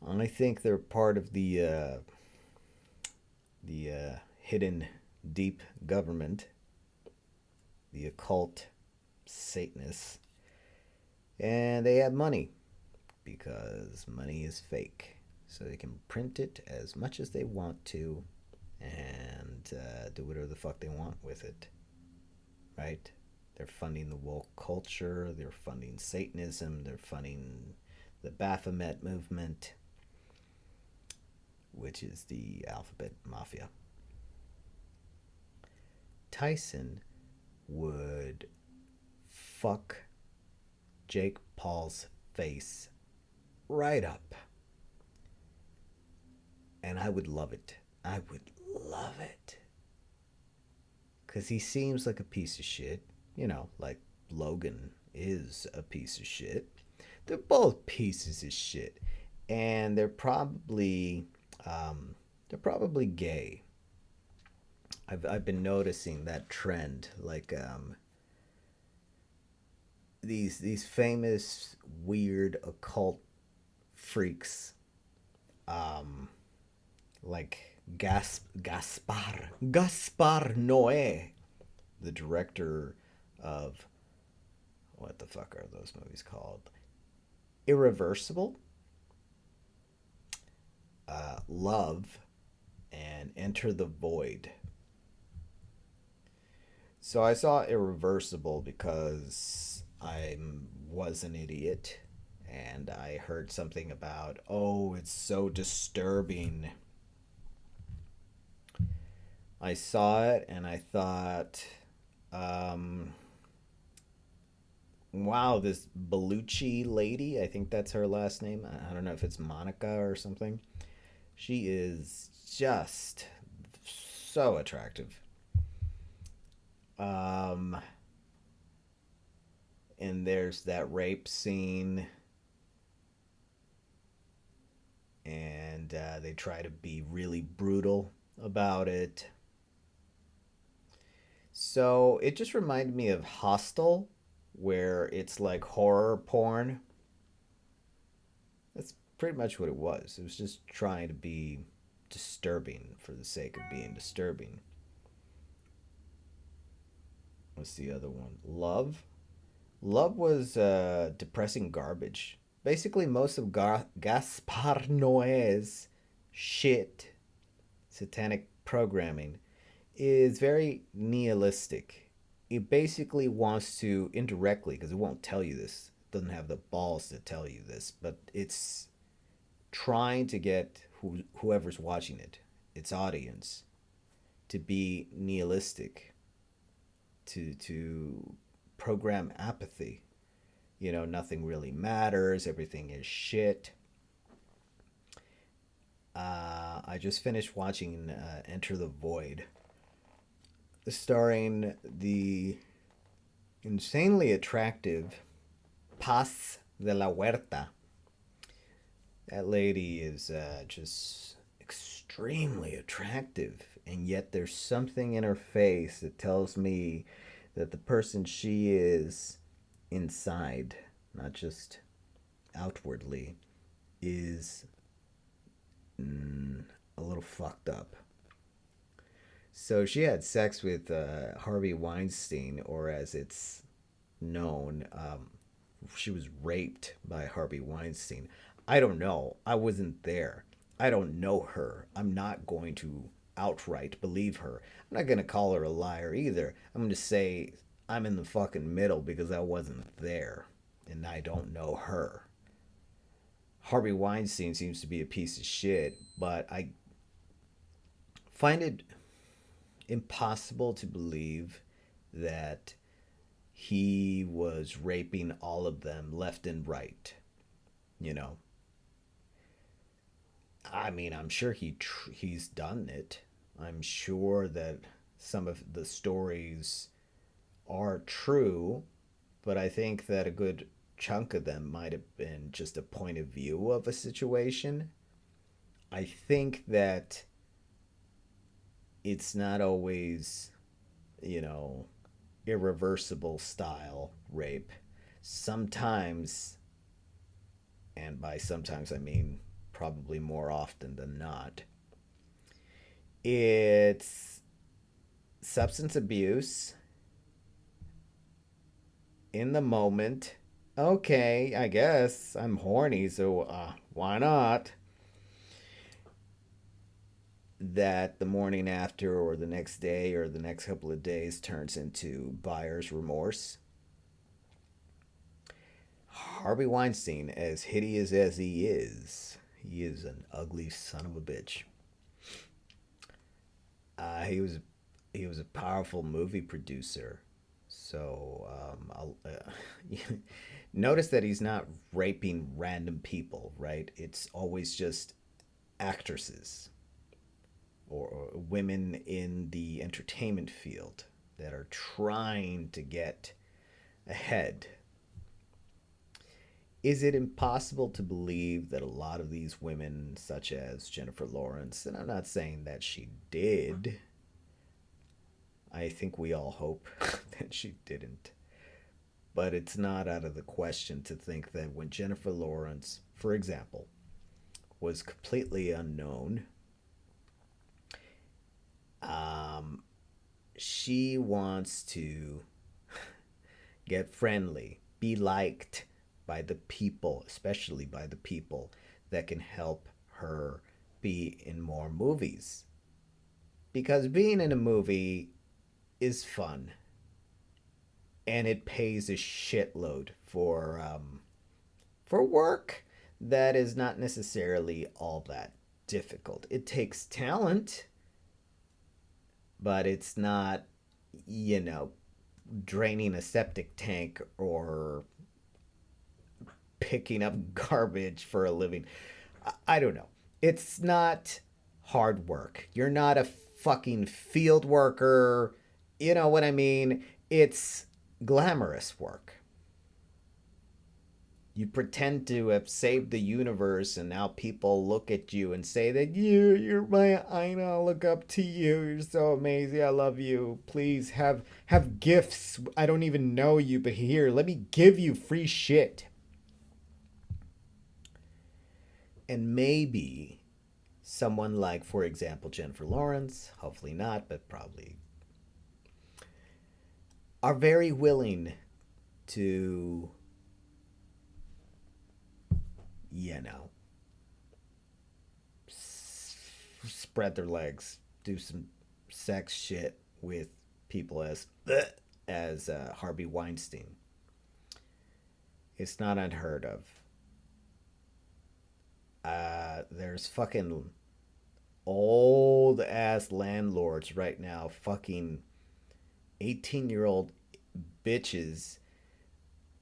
I think they're part of the hidden deep government, the occult Satanists, and they have money because money is fake. So they can print it as much as they want to and do whatever the fuck they want with it. Right? They're funding the woke culture, they're funding Satanism, they're funding the Baphomet movement, which is the alphabet mafia. Tyson would fuck Jake Paul's face right up. And I would love it. I would love it. Because he seems like a piece of shit. Like Logan is a piece of shit. They're both pieces of shit. And they're probably gay. I've been noticing that trend. Like these famous weird occult freaks, like Gaspar Noé, the director of, what the fuck are those movies called? Irreversible. Love and Enter the Void. So I saw Irreversible because I was an idiot and I heard something about, oh, it's so disturbing. I saw it and I thought, um, wow, this Bellucci lady, I think that's her last name. I don't know if it's Monica or something. She is just so attractive. Um, and there's that rape scene, and they try to be really brutal about it. So it just reminded me of Hostel, where it's like horror porn. That's pretty much what it was. It was just trying to be disturbing for the sake of being disturbing. What's the other one? Love. Love was depressing garbage. Basically, most of Gaspar Noé's shit, satanic programming, is very nihilistic. It basically wants to indirectly, because it won't tell you this, it doesn't have the balls to tell you this, but it's trying to get whoever's watching it, its audience, to be nihilistic, to program apathy. You know, nothing really matters, everything is shit. I just finished watching Enter the Void, starring the insanely attractive Paz de la Huerta. That lady is just extremely attractive, and yet there's something in her face that tells me that the person she is inside, not just outwardly, is a little fucked up. So she had sex with Harvey Weinstein, or as it's known, she was raped by Harvey Weinstein. I don't know. I wasn't there. I don't know her. I'm not going to outright believe her. I'm not going to call her a liar either. I'm going to say I'm in the fucking middle because I wasn't there and I don't know her. Harvey Weinstein seems to be a piece of shit, but I find it impossible to believe that he was raping all of them left and right. You know, I mean, I'm sure he's done it. I'm sure that some of the stories are true, but I think that a good chunk of them might have been just a point of view of a situation. I think that it's not always, you know, irreversible style rape. Sometimes, and by sometimes I mean probably more often than not, it's substance abuse in the moment. Okay, I guess I'm horny, so why not? That the morning after, or the next day, or the next couple of days turns into buyer's remorse. Harvey Weinstein, as hideous as he is an ugly son of a bitch. He was a powerful movie producer. So notice that he's not raping random people, right? It's always just actresses or women in the entertainment field that are trying to get ahead. Is it impossible to believe that a lot of these women, such as Jennifer Lawrence, and I'm not saying that she did, I think we all hope that she didn't, but it's not out of the question to think that when Jennifer Lawrence, for example, was completely unknown, she wants to get friendly, be liked by the people, especially by the people that can help her be in more movies. Because being in a movie is fun and it pays a shitload for work that is not necessarily all that difficult. It takes talent, but it's not, you know, draining a septic tank or picking up garbage for a living. I don't know. It's not hard work. You're not a fucking field worker. You know what I mean? It's glamorous work. You pretend to have saved the universe, and now people look at you and say that you're my idol. Look up to you. You're so amazing. I love you. Please have gifts. I don't even know you, but here, let me give you free shit. And maybe someone like, for example, Jennifer Lawrence, hopefully not, but probably, are very willing to, you know, spread their legs, do some sex shit with people as Harvey Weinstein. It's not unheard of. There's fucking old ass landlords right now fucking 18-year-old bitches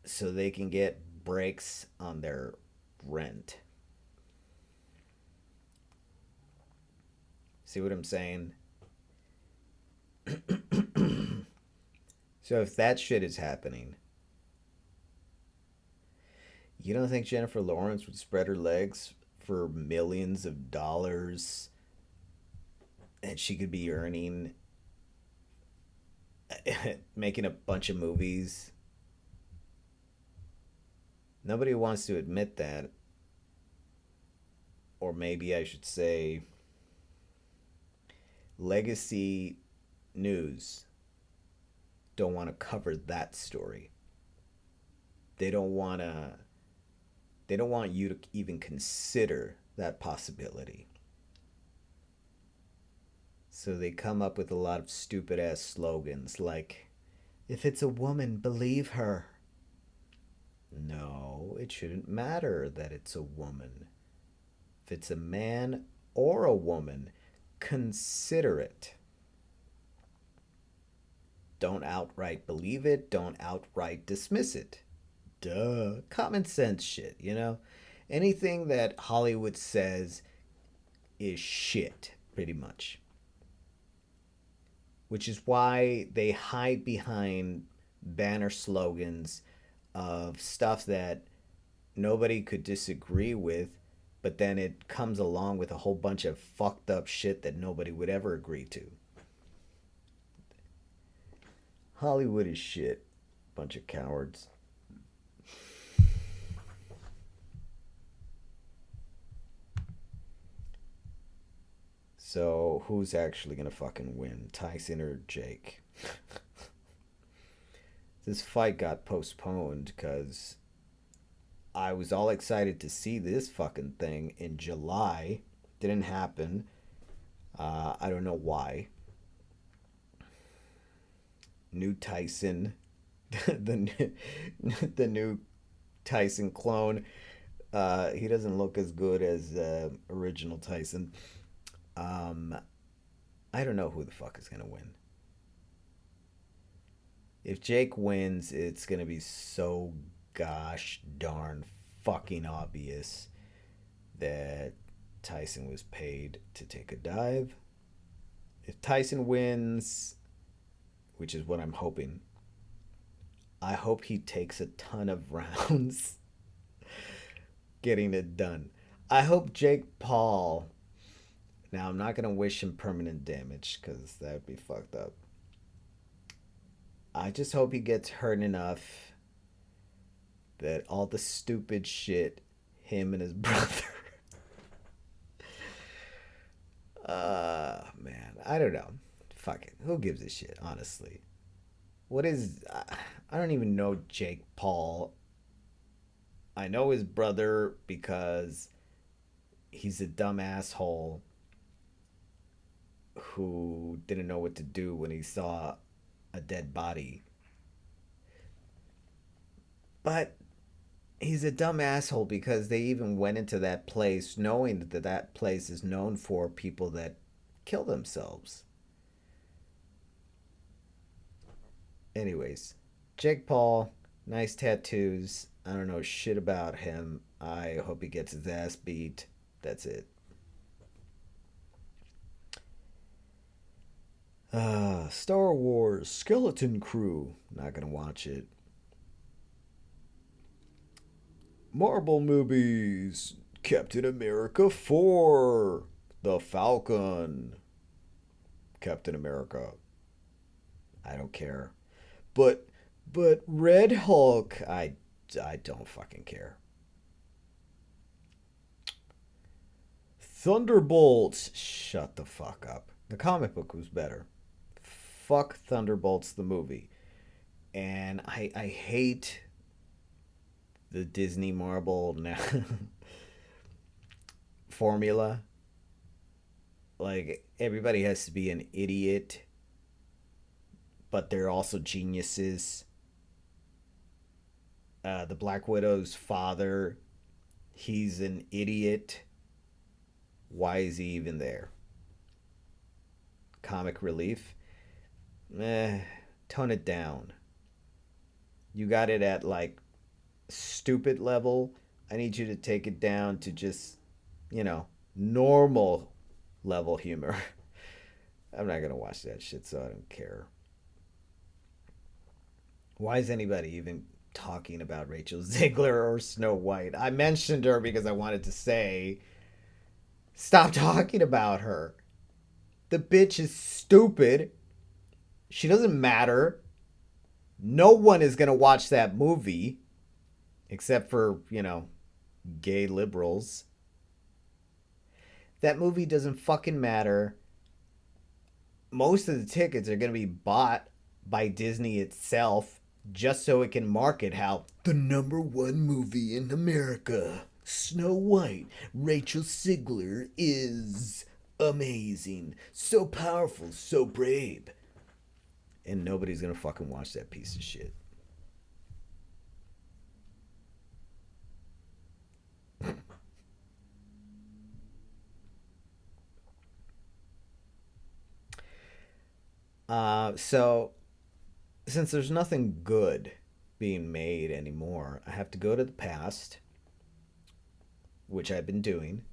so they can get breaks on their rent. See what I'm saying? So if that shit is happening, you don't think Jennifer Lawrence would spread her legs for millions of dollars and she could be earning making a bunch of movies? Nobody wants to admit that. Or maybe I should say legacy news don't want to cover that story. They don't want to they don't want you to even consider that possibility. So they come up with a lot of stupid ass slogans like, if it's a woman, believe her. No, it shouldn't matter that it's a woman. If it's a man or a woman, consider it. Don't outright believe it, don't outright dismiss it. Duh. Common sense shit, you know? Anything that Hollywood says is shit, pretty much. Which is why they hide behind banner slogans of stuff that nobody could disagree with, but then it comes along with a whole bunch of fucked up shit that nobody would ever agree to. Hollywood is shit. Bunch of cowards. So, who's actually gonna fucking win? Tyson or Jake? This fight got postponed because I was all excited to see this fucking thing in July. Didn't happen. I don't know why. New Tyson, the new Tyson clone. He doesn't look as good as original Tyson. I don't know who the fuck is gonna win. If Jake wins, it's gonna be so gosh darn fucking obvious that Tyson was paid to take a dive. If Tyson wins, which is what I'm hoping, I hope he takes a ton of rounds getting it done. I hope Jake Paul. Now, I'm not going to wish him permanent damage because that would be fucked up. I just hope he gets hurt enough that all the stupid shit him and his brother. Man, I don't know. Fuck it. Who gives a shit, honestly? What is... I don't even know Jake Paul. I know his brother because he's a dumb asshole who didn't know what to do when he saw a dead body. But he's a dumb asshole because they even went into that place knowing that that place is known for people that kill themselves. Anyways, Jake Paul, nice tattoos. I don't know shit about him. I hope he gets his ass beat. That's it. Star Wars Skeleton Crew. Not gonna watch it. Marvel movies. Captain America 4. The Falcon. Captain America. I don't care. But Red Hulk, I don't fucking care. Thunderbolts. Shut the fuck up. The comic book was better. Fuck Thunderbolts the movie. And I hate the Disney Marvel now formula. Like everybody has to be an idiot, but they're also geniuses. The Black Widow's father, he's an idiot. Why is he even there? Comic relief? Tone it down. You got it at like stupid level. I need you to take it down to just, normal level humor. I'm not gonna watch that shit, so I don't care. Why is anybody even talking about Rachel Ziegler or Snow White? I mentioned her because I wanted to say, stop talking about her. The bitch is stupid. She doesn't matter. No one is gonna watch that movie except for, gay liberals. That movie doesn't fucking matter. Most of the tickets are going to be bought by Disney itself just so it can market how the number one movie in America, Snow White, Rachel Ziegler is amazing, so powerful, so brave. And nobody's going to fucking watch that piece of shit. So, since there's nothing good being made anymore, I have to go to the past, which I've been doing.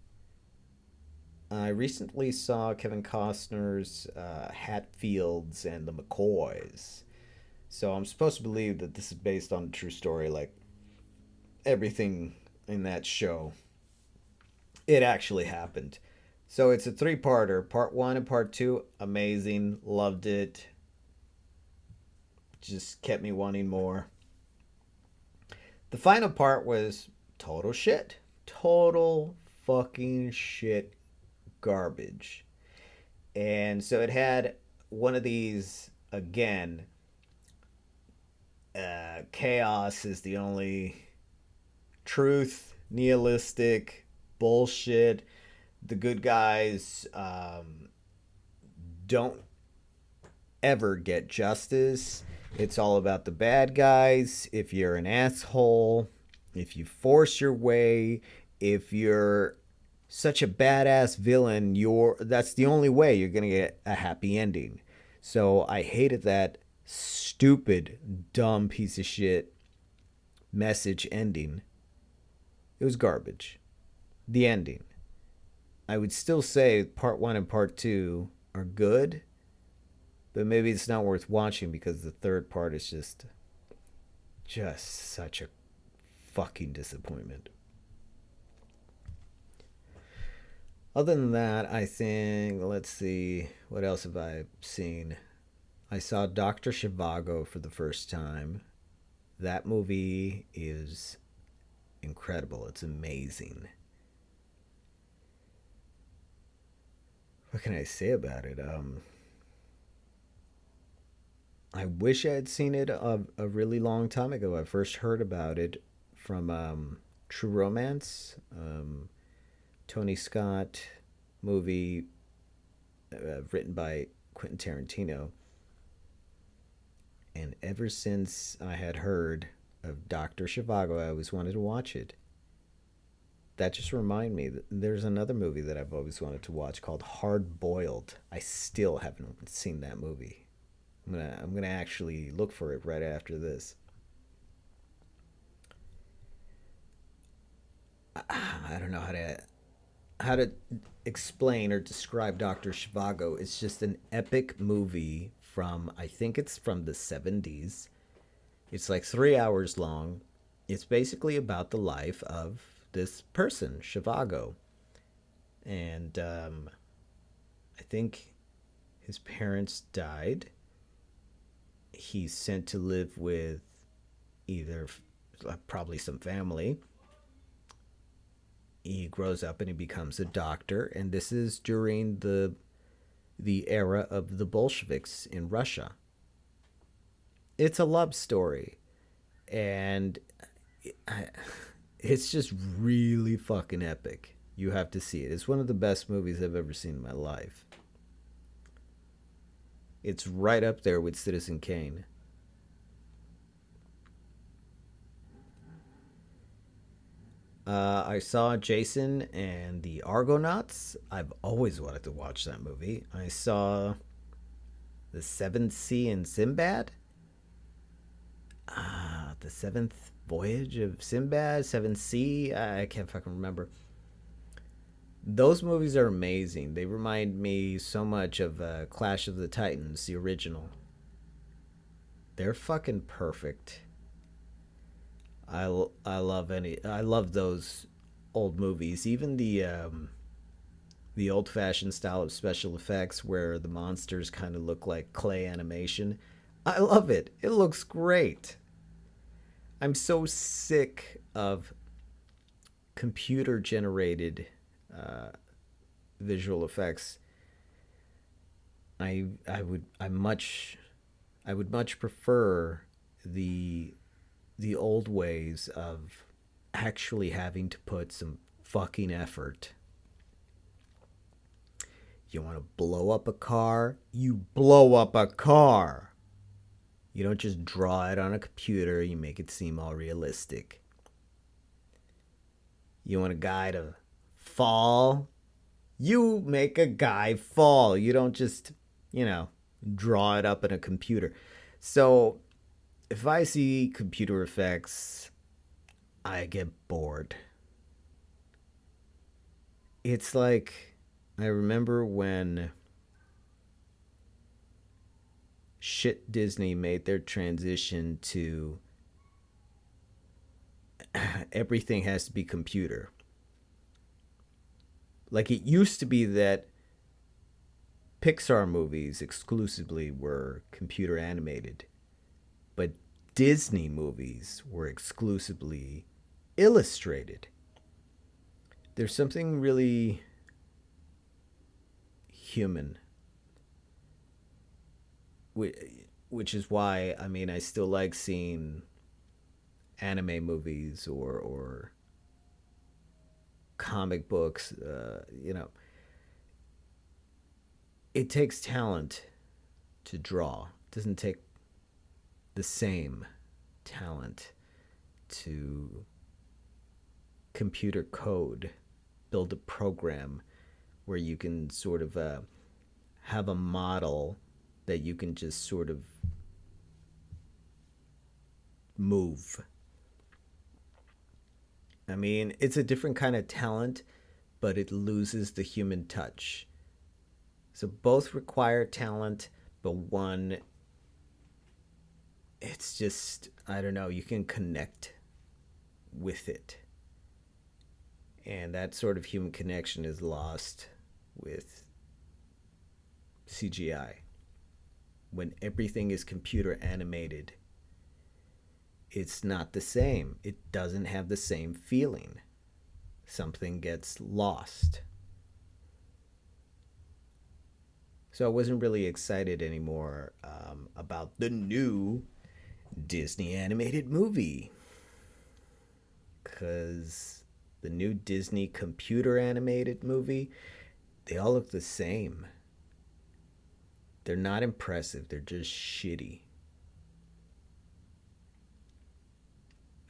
I recently saw Kevin Costner's Hatfields and the McCoys. So I'm supposed to believe that this is based on a true story, like everything in that show. It actually happened. So it's a three-parter. Part one and part two, amazing. Loved it. Just kept me wanting more. The final part was total shit. Total fucking shit garbage. And so it had one of these, again, chaos is the only truth, nihilistic bullshit. The good guys don't ever get justice. It's all about the bad guys. If you're an asshole, if you force your way, if you're such a badass villain, that's the only way you're going to get a happy ending. So I hated that stupid, dumb piece of shit message ending. It was garbage. The ending. I would still say part one and part two are good, but maybe it's not worth watching because the third part is just such a fucking disappointment. Other than that, I think, let's see, what else have I seen? I saw Dr. Zhivago for the first time. That movie is incredible. It's amazing. What can I say about it? I wish I had seen it a really long time ago. I first heard about it from True Romance. Tony Scott movie written by Quentin Tarantino. And ever since I had heard of Dr. Zhivago, I always wanted to watch it. That just reminded me that there's another movie that I've always wanted to watch called Hard Boiled. I still haven't seen that movie. I'm gonna actually look for it right after this. I don't know how to explain or describe Dr. Zhivago. It's just an epic movie from, I think it's from the 70s. It's like 3 hours long. It's basically about the life of this person, Zhivago. And I think his parents died. He's sent to live with either probably some family. He grows up and he becomes a doctor, and this is during the era of the Bolsheviks in Russia. It's a love story, and it's just really fucking epic. You have to see it. It's one of the best movies I've ever seen in my life. It's right up there with Citizen Kane. I saw Jason and the Argonauts. I've always wanted to watch that movie. I saw The Seventh Sea and Sinbad. The Seventh Voyage of Sinbad, Seventh Sea. I can't fucking remember. Those movies are amazing. They remind me so much of Clash of the Titans, the original. They're fucking perfect. I love those old movies. Even the old fashioned style of special effects where the monsters kind of look like clay animation. I love it. It looks great. I'm so sick of computer generated uh, visual effects. I would much prefer the the old ways of actually having to put some fucking effort. You want to blow up a car? You blow up a car. You don't just draw it on a computer, you make it seem all realistic. You want a guy to fall? You make a guy fall. You don't just, you know, draw it up in a computer. So if I see computer effects, I get bored. It's like I remember when shit Disney made their transition to everything has to be computer. Like it used to be that Pixar movies exclusively were computer animated, but Disney movies were exclusively illustrated. There's something really human, which is why I mean I still like seeing anime movies or comic books. It takes talent to draw. It doesn't take the same talent to computer code, build a program where you can sort of have a model that you can just sort of move. I mean, it's a different kind of talent, but it loses the human touch. So both require talent, but one, it's just, I don't know, you can connect with it. And that sort of human connection is lost with CGI. When everything is computer animated, it's not the same. It doesn't have the same feeling. Something gets lost. So I wasn't really excited anymore about the new Disney animated movie. Because the the new Disney computer animated movie, they all look the same. They're not impressive, they're just shitty.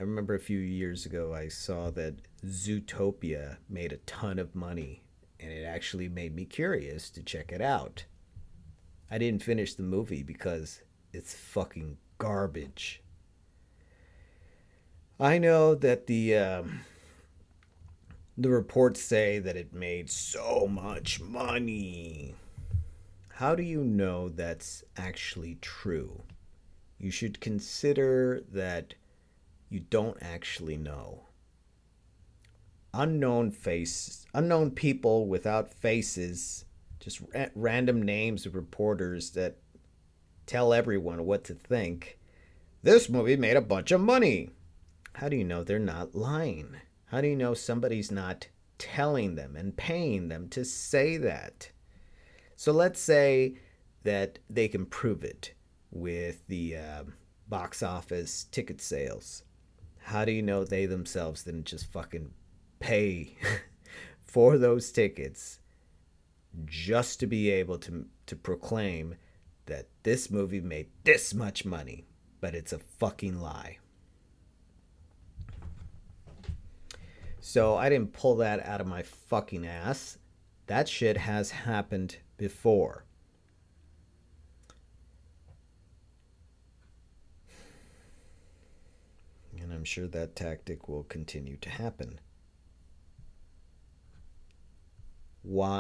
I remember a few years ago I saw that Zootopia made a ton of money, and it actually made me curious to check it out. I didn't finish the movie because it's fucking garbage. I know that the reports say that it made so much money. How do you know that's actually true? You should consider that you don't actually know. Unknown people without faces, just random names of reporters that tell everyone what to think. This movie made a bunch of money. How do you know they're not lying? How do you know somebody's not telling them and paying them to say that? So let's say that they can prove it with the box office ticket sales. How do you know they themselves didn't just fucking pay for those tickets just to be able to proclaim that this movie made this much money, but it's a fucking lie? So I didn't pull that out of my fucking ass. That shit has happened before. And I'm sure that tactic will continue to happen.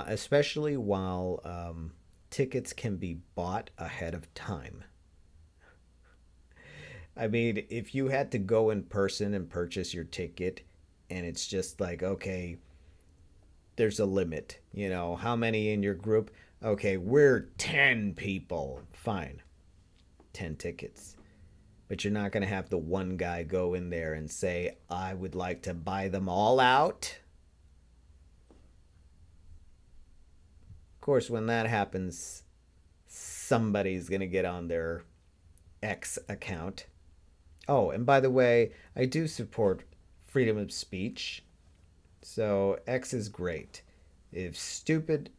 Especially while tickets can be bought ahead of time. I mean, if you had to go in person and purchase your ticket, and it's just like, okay, there's a limit. You know, how many in your group? Okay, we're 10 people. Fine. 10 tickets. But you're not going to have the one guy go in there and say, I would like to buy them all out. Of course, when that happens, somebody's going to get on their X account. Oh, and by the way, I do support freedom of speech. So X is great. If stupid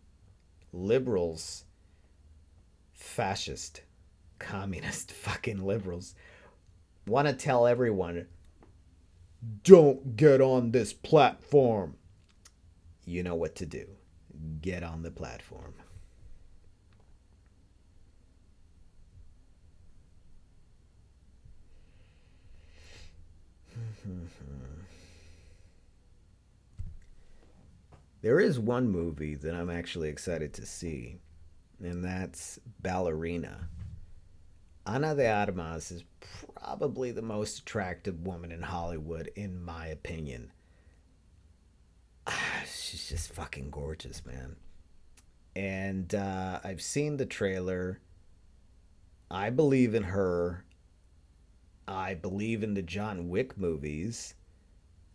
liberals, fascist, communist fucking liberals want to tell everyone, don't get on this platform, you know what to do. Get on the platform. There is one movie that I'm actually excited to see, and that's Ballerina. Ana de Armas is probably the most attractive woman in Hollywood, in my opinion. She's just fucking gorgeous, man. And I've seen the trailer. I believe in her. I believe in the John Wick movies.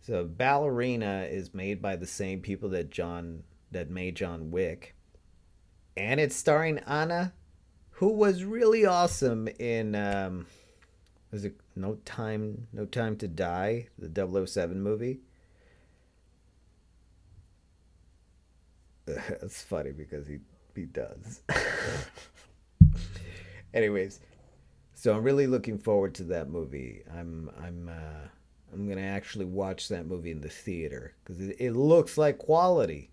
So Ballerina is made by the same people that made John Wick, and it's starring Anna, who was really awesome in was it No Time to Die, the 007 movie. It's funny because he does. Anyways, so I'm really looking forward to that movie. I'm gonna actually watch that movie in the theater because it looks like quality.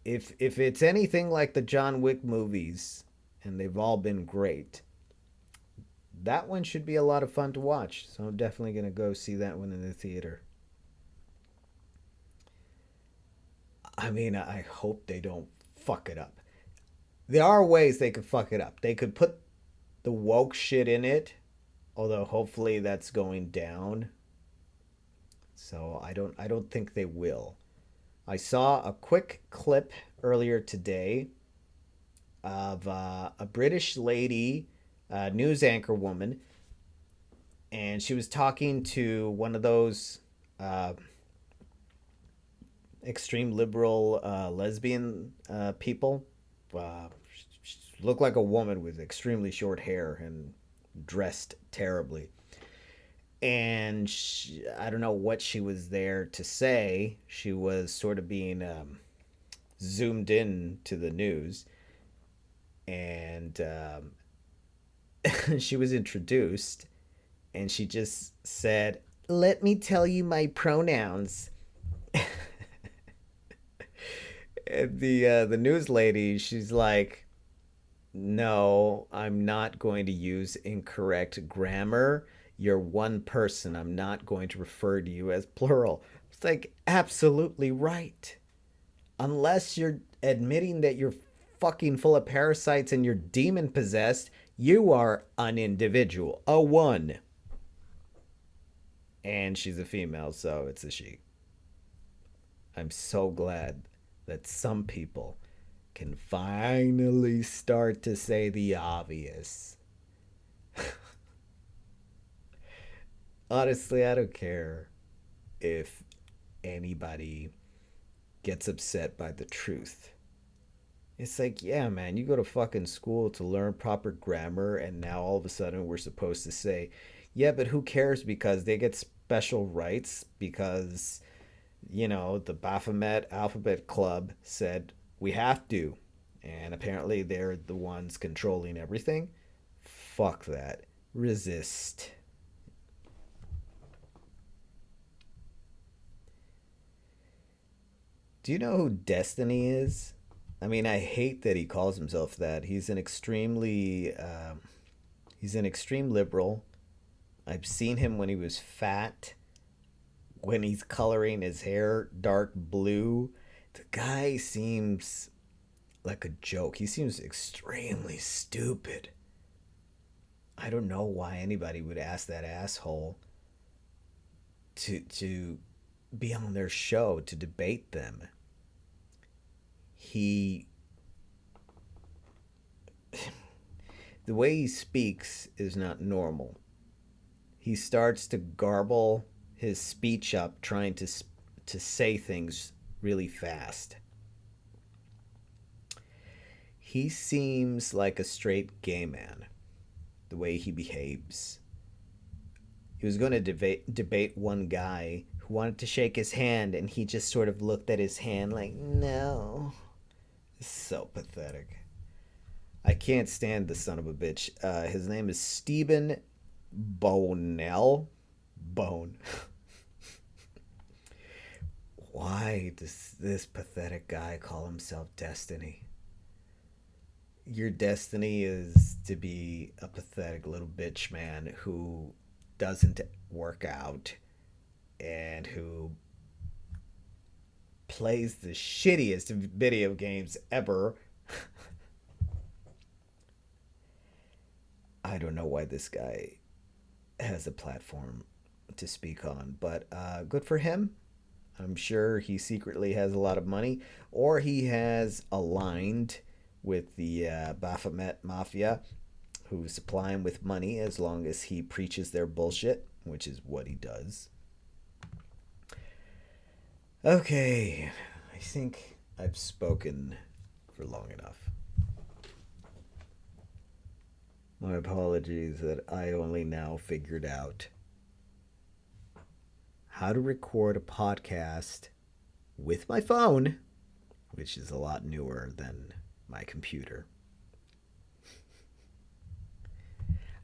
If it's anything like the John Wick movies, and they've all been great, that one should be a lot of fun to watch. So I'm definitely gonna go see that one in the theater. I mean, I hope they don't fuck it up. There are ways they could fuck it up. They could put the woke shit in it, although hopefully that's going down. So I don't think they will. I saw a quick clip earlier today of a British lady, news anchor woman, and she was talking to one of those extreme liberal lesbian people. She looked like a woman with extremely short hair and dressed terribly. And I don't know what she was there to say. She was sort of being zoomed in to the news, and she was introduced, and she just said, "Let me tell you my pronouns." And the news lady, she's like, "No, I'm not going to use incorrect grammar. You're one person. I'm not going to refer to you as plural." It's like, absolutely right. Unless you're admitting that you're fucking full of parasites and you're demon possessed, you are an individual, a one. And she's a female, so it's a she. I'm so glad that some people can finally start to say the obvious. Honestly, I don't care if anybody gets upset by the truth. It's like, yeah, man, you go to fucking school to learn proper grammar, and now all of a sudden we're supposed to say, yeah, but who cares because they get special rights because, the Baphomet Alphabet Club said we have to. And apparently they're the ones controlling everything. Fuck that. Resist. Do you know who Destiny is? I mean, I hate that he calls himself that. He's an extreme liberal. I've seen him when he was fat, when he's coloring his hair dark blue. The guy seems like a joke. He seems extremely stupid. I don't know why anybody would ask that asshole to be on their show to debate them. He The way he speaks is not normal. He starts to garble his speech up trying to say things really fast. He seems like a straight gay man, the way he behaves. He was going to debate one guy who wanted to shake his hand, and he just sort of looked at his hand like, no. So pathetic. I can't stand the son of a bitch. His name is Stephen Bonell. Bone. Why does this pathetic guy call himself Destiny? Your destiny is to be a pathetic little bitch man who doesn't work out and who plays the shittiest video games ever. I don't know why this guy has a platform to speak on, but good for him. I'm sure he secretly has a lot of money, or he has aligned with the Baphomet Mafia, who supply him with money as long as he preaches their bullshit, which is what he does. Okay, I think I've spoken for long enough. My apologies that I only now figured out how to record a podcast with my phone, which is a lot newer than my computer.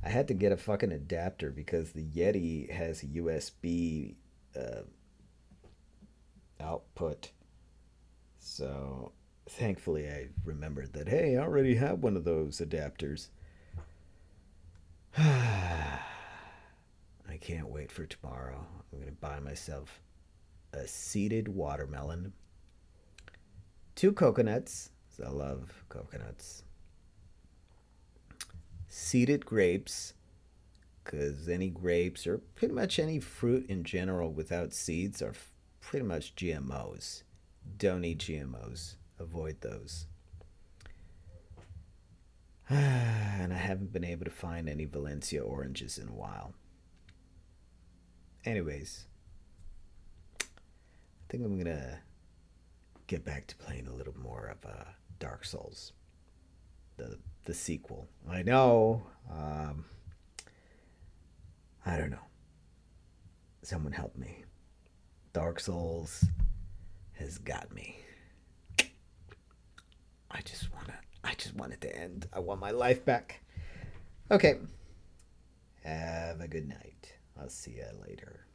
I had to get a fucking adapter because the Yeti has a USB output. So thankfully I remembered that, hey, I already have one of those adapters. I can't wait for tomorrow. I'm going to buy myself a seeded watermelon, 2 coconuts, because I love coconuts, seeded grapes, because any grapes or pretty much any fruit in general without seeds are pretty much GMOs. Don't eat GMOs. Avoid those. And I haven't been able to find any Valencia oranges in a while. Anyways, I think I'm gonna get back to playing a little more of Dark Souls, the sequel. I know. I don't know. Someone help me. Dark Souls has got me. I just want it to end. I want my life back. Okay. Have a good night. I'll see you later.